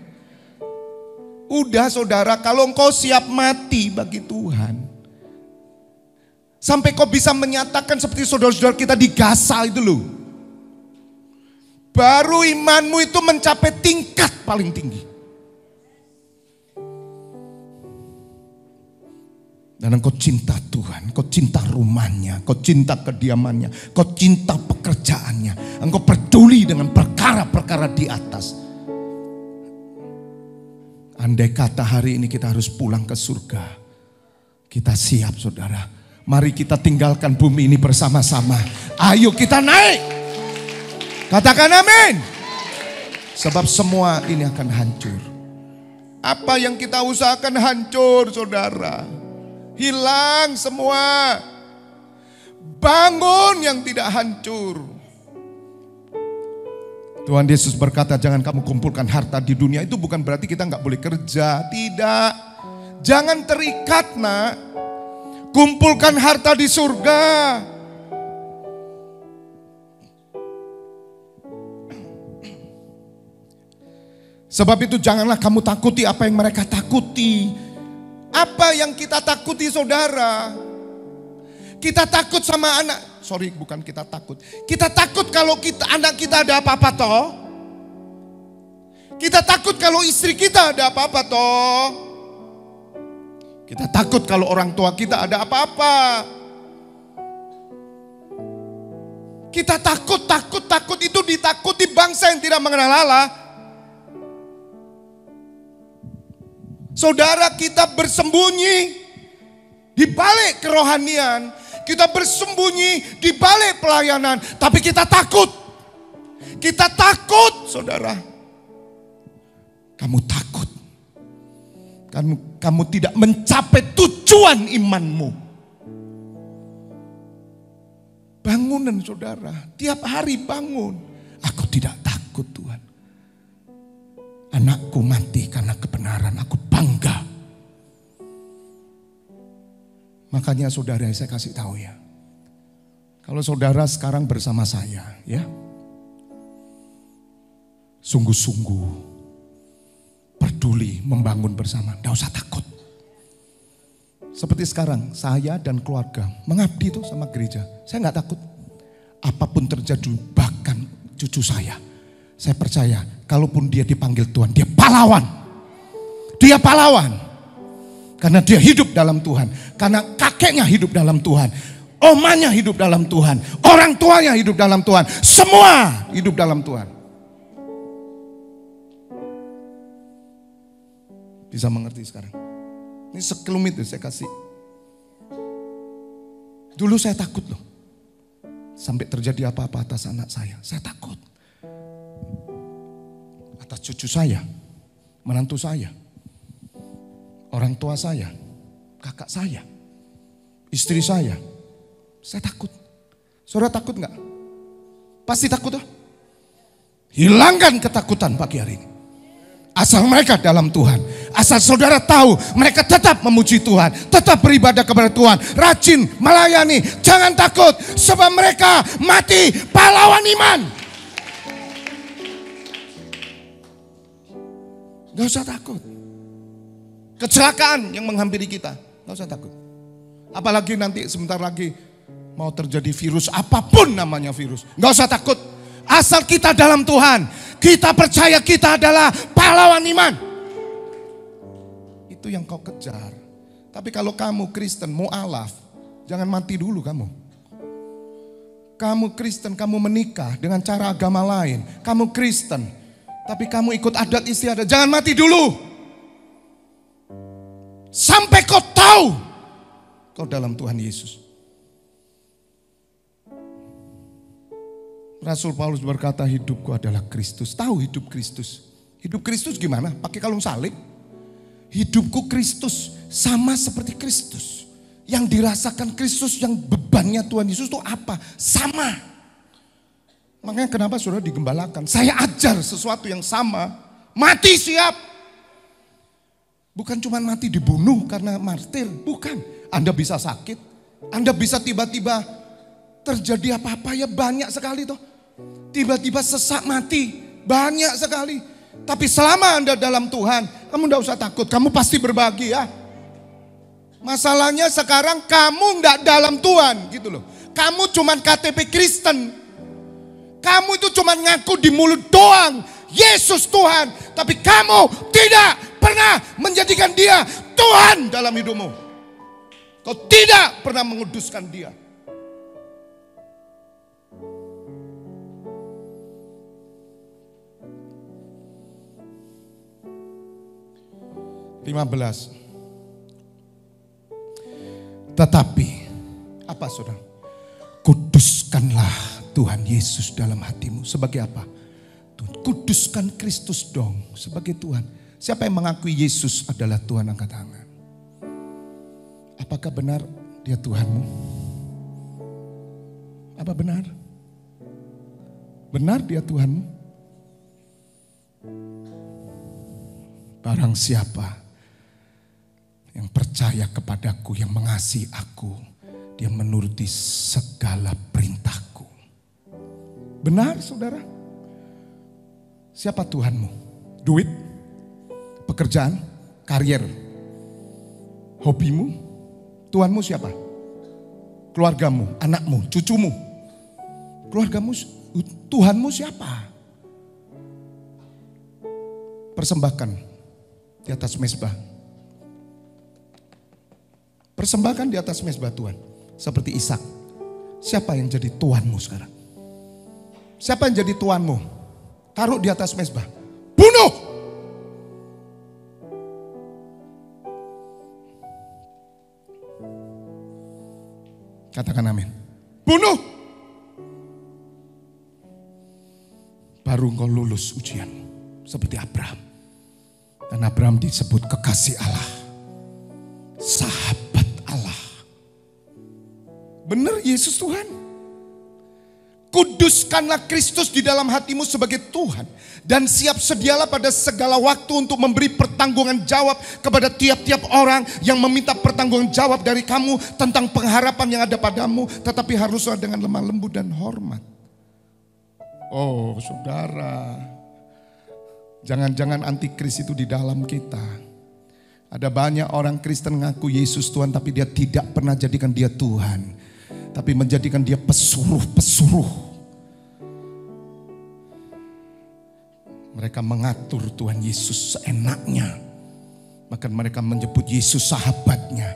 Udah saudara, kalau engkau siap mati bagi Tuhan. Sampai kau bisa menyatakan seperti saudara-saudara kita di Gaza itu loh. Baru imanmu itu mencapai tingkat paling tinggi. Dan engkau cinta Tuhan, engkau cinta rumahnya, engkau cinta kediamannya, engkau cinta pekerjaannya. Engkau peduli dengan perkara-perkara di atas. Andai kata hari ini kita harus pulang ke surga, kita siap saudara. Mari kita tinggalkan bumi ini bersama-sama. Ayo kita naik. Katakan amin. Sebab semua ini akan hancur. Apa yang kita usahakan hancur saudara. Hilang semua. Bangun yang tidak hancur. Tuhan Yesus berkata, jangan kamu kumpulkan harta di dunia. Itu bukan berarti kita gak boleh kerja. Tidak. Jangan terikat nak. Kumpulkan harta di surga. Sebab itu janganlah kamu takuti apa yang mereka takuti. Apa yang kita takuti saudara? Kita takut sama anak. Sorry, bukan kita takut. Kita takut kalau anak kita ada apa-apa toh. Kita takut kalau istri kita ada apa-apa toh. Kita takut kalau orang tua kita ada apa-apa. Kita takut itu ditakuti bangsa yang tidak mengenal Allah. Saudara, kita bersembunyi di balik kerohanian, kita bersembunyi di balik pelayanan, tapi kita takut. Kita takut, saudara. Kamu takut. Kamu tidak mencapai tujuan imanmu. Bangunan saudara, tiap hari bangun. Aku tidak takut Tuhan. Anakku mati karena kebenaran, aku bangga. Makanya saudara, saya kasih tahu ya. Kalau saudara sekarang bersama saya ya. Sungguh-sungguh peduli membangun bersama, tidak usah takut. Seperti sekarang saya dan keluarga mengabdi tuh sama gereja. Saya nggak takut. Apapun terjadi, bahkan cucu saya percaya kalaupun dia dipanggil Tuhan, dia pahlawan. Dia pahlawan. Karena dia hidup dalam Tuhan. Karena kakeknya hidup dalam Tuhan. Omanya hidup dalam Tuhan. Orang tuanya hidup dalam Tuhan. Semua hidup dalam Tuhan. Bisa mengerti sekarang? Ini sekelumit saya kasih. Dulu saya takut loh. Sampai terjadi apa-apa atas anak saya takut. Atas cucu saya, menantu saya, orang tua saya, kakak saya, istri saya takut. Saudara takut gak? Pasti takut tuh. Hilangkan ketakutan pagi hari ini. Asal mereka dalam Tuhan. Asal saudara tahu mereka tetap memuji Tuhan, tetap beribadah kepada Tuhan, rajin melayani. Jangan takut sebab mereka mati pahlawan iman. Gak usah takut. Kecelakaan yang menghampiri kita, gak usah takut. Apalagi nanti sebentar lagi mau terjadi virus, apapun namanya virus, gak usah takut. Asal kita dalam Tuhan, kita percaya kita adalah pahlawan iman. Itu yang kau kejar. Tapi kalau kamu Kristen, mu'alaf, jangan mati dulu kamu. Kamu Kristen, kamu menikah dengan cara agama lain. Kamu Kristen, tapi kamu ikut adat istiadat, jangan mati dulu. Sampai kau tahu kau dalam Tuhan Yesus. Rasul Paulus berkata, hidupku adalah Kristus. Tahu hidup Kristus. Hidup Kristus gimana? Pakai kalung salib. Hidupku Kristus sama seperti Kristus. Yang dirasakan Kristus, yang bebannya Tuhan Yesus itu apa? Sama. Makanya kenapa saudara digembalakan? Saya ajar sesuatu yang sama. Mati siap. Bukan cuma mati dibunuh karena martir. Bukan. Anda bisa sakit. Anda bisa tiba-tiba terjadi apa-apa, ya banyak sekali toh. Tiba-tiba sesak mati, banyak sekali. Tapi selama Anda dalam Tuhan, kamu tidak usah takut, kamu pasti berbahagia. Masalahnya sekarang kamu tidak dalam Tuhan gitu loh. Kamu cuman KTP Kristen. Kamu itu cuman ngaku di mulut doang, Yesus Tuhan. Tapi kamu tidak pernah menjadikan dia Tuhan dalam hidupmu. Kau tidak pernah menguduskan dia. Tetapi, apa saudara? Kuduskanlah Tuhan Yesus dalam hatimu. Sebagai apa? Kuduskan Kristus dong sebagai Tuhan. Siapa yang mengakui Yesus adalah Tuhan, angkat tangan. Apakah benar dia Tuhanmu? Apa benar? Benar dia Tuhanmu? Barang siapa yang percaya kepadaku, yang mengasihi aku, dia menuruti segala perintahku. Benar saudara? Siapa Tuhanmu? Duit? Pekerjaan? Karier? Hobimu? Tuhanmu siapa? Keluargamu, anakmu, cucumu. Keluargamu, Tuhanmu siapa? Persembahkan di atas mezbah. Persembahkan di atas mezbah Tuhan. Seperti Ishak. Siapa yang jadi Tuhanmu sekarang? Siapa yang jadi Tuhanmu? Taruh di atas mezbah. Bunuh! Katakan amin. Bunuh! Baru engkau lulus ujian. Seperti Abraham. Dan Abraham disebut kekasih Allah. Sahabat Allah. Benar Yesus Tuhan. Kuduskanlah Kristus di dalam hatimu sebagai Tuhan. Dan siap sedialah pada segala waktu untuk memberi pertanggungan jawab kepada tiap-tiap orang yang meminta pertanggungan jawab dari kamu tentang pengharapan yang ada padamu. Tetapi haruslah dengan lemah lembut dan hormat. Oh saudara, jangan-jangan antikris itu di dalam kita. Ada banyak orang Kristen ngaku Yesus Tuhan tapi dia tidak pernah jadikan dia Tuhan. Tapi menjadikan dia pesuruh-pesuruh. Mereka mengatur Tuhan Yesus seenaknya. Bahkan mereka menyebut Yesus sahabatnya.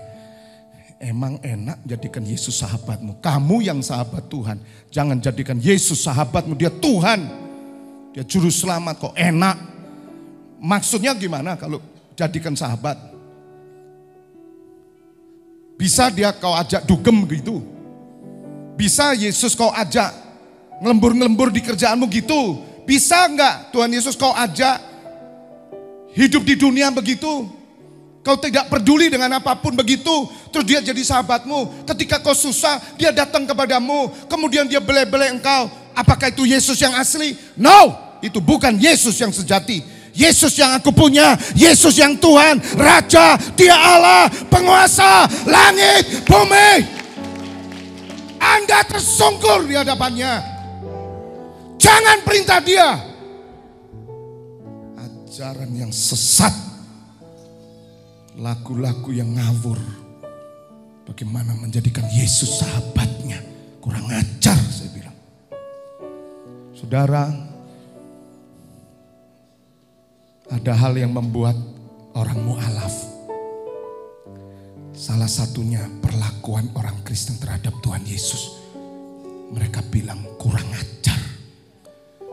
Emang enak jadikan Yesus sahabatmu. Kamu yang sahabat Tuhan. Jangan jadikan Yesus sahabatmu, dia Tuhan. Dia juru selamat kok enak. Maksudnya gimana kalau jadikan sahabat? Bisa dia kau ajak dugem gitu. Bisa Yesus kau ajak ngelembur-ngelembur di kerjaanmu gitu. Bisa enggak Tuhan Yesus kau ajak hidup di dunia begitu. Kau tidak peduli dengan apapun begitu. Terus dia jadi sahabatmu. Ketika kau susah dia datang kepadamu. Kemudian dia bele-bele engkau. Apakah itu Yesus yang asli? No, itu bukan Yesus yang sejati. Yesus yang aku punya, Yesus yang Tuhan, Raja, Dia Allah, penguasa langit, bumi. Anda tersungkur di hadapannya. Jangan perintah Dia. Ajaran yang sesat, lagu-lagu yang ngawur. Bagaimana menjadikan Yesus sahabatnya. Kurang ajar saya bilang. Saudara, ada hal yang membuat orang mu'alaf. Salah satunya perlakuan orang Kristen terhadap Tuhan Yesus. Mereka bilang kurang ajar.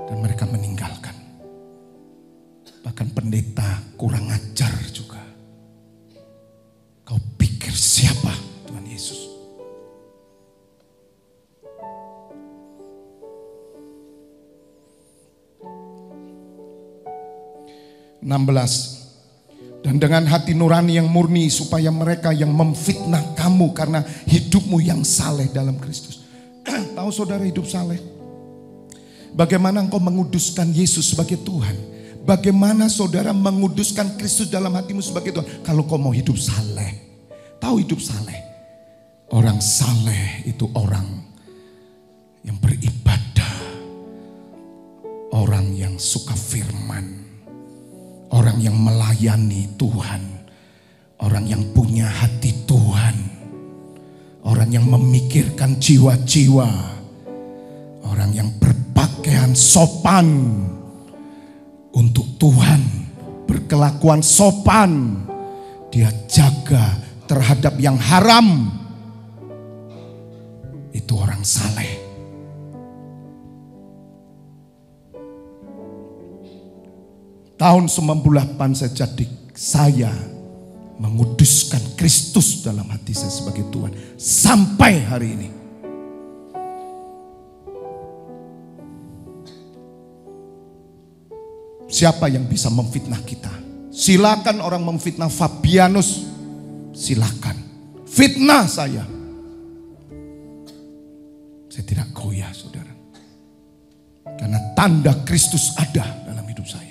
Dan mereka meninggalkan. Bahkan pendeta kurang ajar juga. Kau pikir siapa Tuhan Yesus? 16. Dan dengan hati nurani yang murni supaya mereka yang memfitnah kamu karena hidupmu yang saleh dalam Kristus. Tahu saudara hidup saleh? Bagaimana engkau menguduskan Yesus sebagai Tuhan? Bagaimana saudara menguduskan Kristus dalam hatimu sebagai Tuhan? Kalau kau mau hidup saleh. Tahu hidup saleh? Orang saleh itu orang yang beribadah. Orang yang suka firman. Orang yang melayani Tuhan. Orang yang punya hati Tuhan. Orang yang memikirkan jiwa-jiwa. Orang yang berpakaian sopan untuk Tuhan. Berkelakuan sopan. Dia jaga terhadap yang haram. Itu orang saleh. Tahun 98 saya menguduskan Kristus dalam hati saya sebagai Tuhan. Sampai hari ini. Siapa yang bisa memfitnah kita? Silakan orang memfitnah Fabianus. Silakan. Fitnah saya. Saya tidak goyah saudara. Karena tanda Kristus ada dalam hidup saya.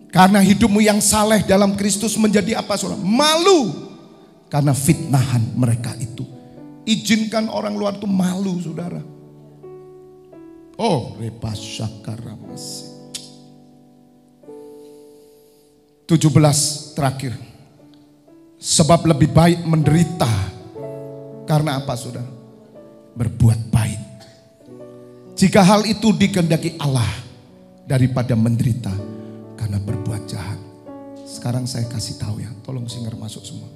Karena hidupmu yang saleh dalam Kristus menjadi apa saudara? Malu. Karena fitnahan mereka itu. Izinkan orang luar itu malu saudara. Oh, repasyakaramasi. 17 terakhir. Sebab lebih baik menderita. Karena apa saudara? Berbuat baik. Jika hal itu dikehendaki Allah daripada menderita karena berbuat jahat. Sekarang saya kasih tahu ya, tolong singer masuk semua.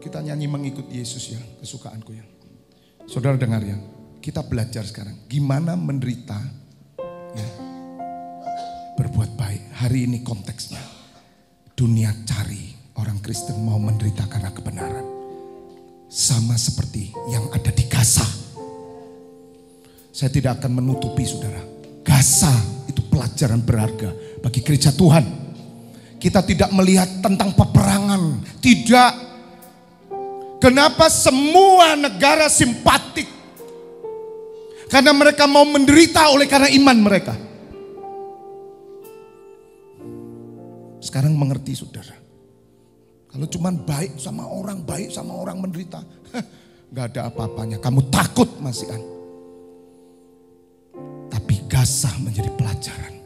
Kita nyanyi mengikut Yesus ya, kesukaanku ya. Saudara dengar ya, kita belajar sekarang gimana menderita ya, berbuat baik. Hari ini konteksnya. Dunia cari orang Kristen mau menderita karena kebenaran. Sama seperti yang ada di Gaza. Saya tidak akan menutupi saudara. Gaza itu pelajaran berharga bagi gereja Tuhan. Kita tidak melihat tentang peperangan. Tidak. Kenapa semua negara simpatik? Karena mereka mau menderita oleh karena iman mereka. Sekarang mengerti saudara. Kalau cuma baik sama orang menderita. Gak ada apa-apanya. Kamu takut masih kan. Tapi Gaza menjadi pelajaran.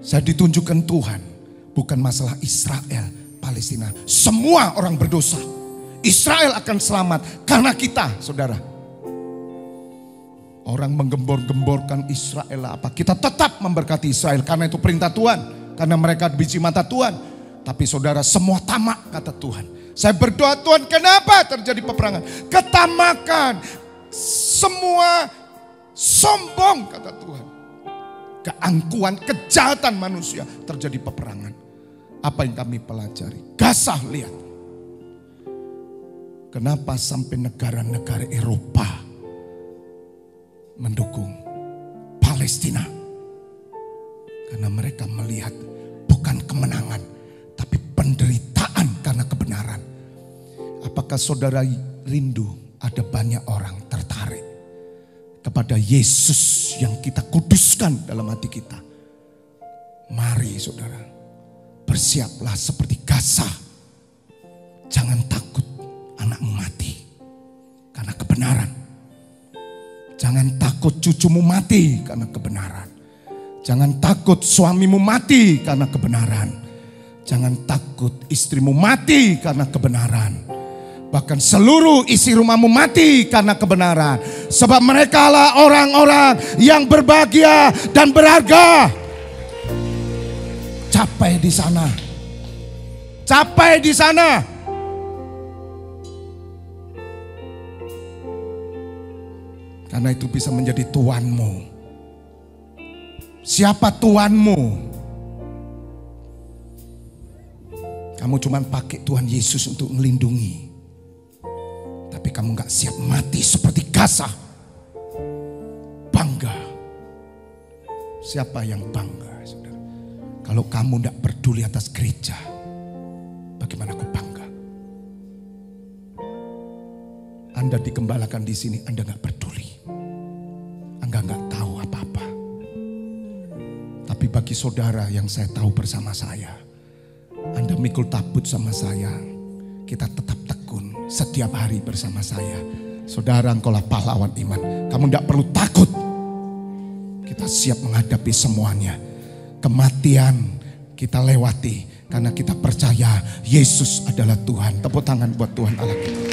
Saya ditunjukkan Tuhan. Bukan masalah Israel, Palestina. Semua orang berdosa. Israel akan selamat karena kita saudara. Orang menggembor-gemborkan Israel apa? Kita tetap memberkati Israel karena itu perintah Tuhan. Karena mereka biji mata Tuhan. Tapi saudara semua tamak kata Tuhan. Saya berdoa Tuhan kenapa terjadi peperangan? Ketamakan. Semua sombong kata Tuhan. Keangkuhan, kejahatan manusia terjadi peperangan. Apa yang kami pelajari? Gaza lihat. Kenapa sampai negara-negara Eropa mendukung Palestina? Karena mereka melihat bukan kemenangan, penderitaan karena kebenaran. Apakah saudara rindu ada ada banyak orang tertarik kepada Yesus yang kita kuduskan dalam hati kita. Mari saudara, bersiaplah seperti Gaza. Jangan takut anakmu mati karena kebenaran. Jangan takut cucumu mati karena kebenaran. Jangan takut suamimu mati karena kebenaran. Jangan takut istrimu mati karena kebenaran. Bahkan seluruh isi rumahmu mati karena kebenaran. Sebab mereka lah orang-orang yang berbahagia dan berharga. Capai di sana. Capai di sana. Karena itu bisa menjadi tuanmu. Siapa tuanmu? Kamu cuma pakai Tuhan Yesus untuk melindungi. Tapi kamu gak siap mati seperti Gaza. Bangga. Siapa yang bangga, saudara? Kalau kamu gak peduli atas gereja, bagaimana kau bangga? Anda digembalakan di sini, Anda gak peduli. Anda gak tahu apa-apa. Tapi bagi saudara yang saya tahu bersama saya, Anda mikul tabut sama saya, kita tetap tekun setiap hari bersama saya. Saudara, engkaulah pahlawan iman. Kamu tidak perlu takut. Kita siap menghadapi semuanya. Kematian kita lewati karena kita percaya Yesus adalah Tuhan. Tepuk tangan buat Tuhan Allah kita.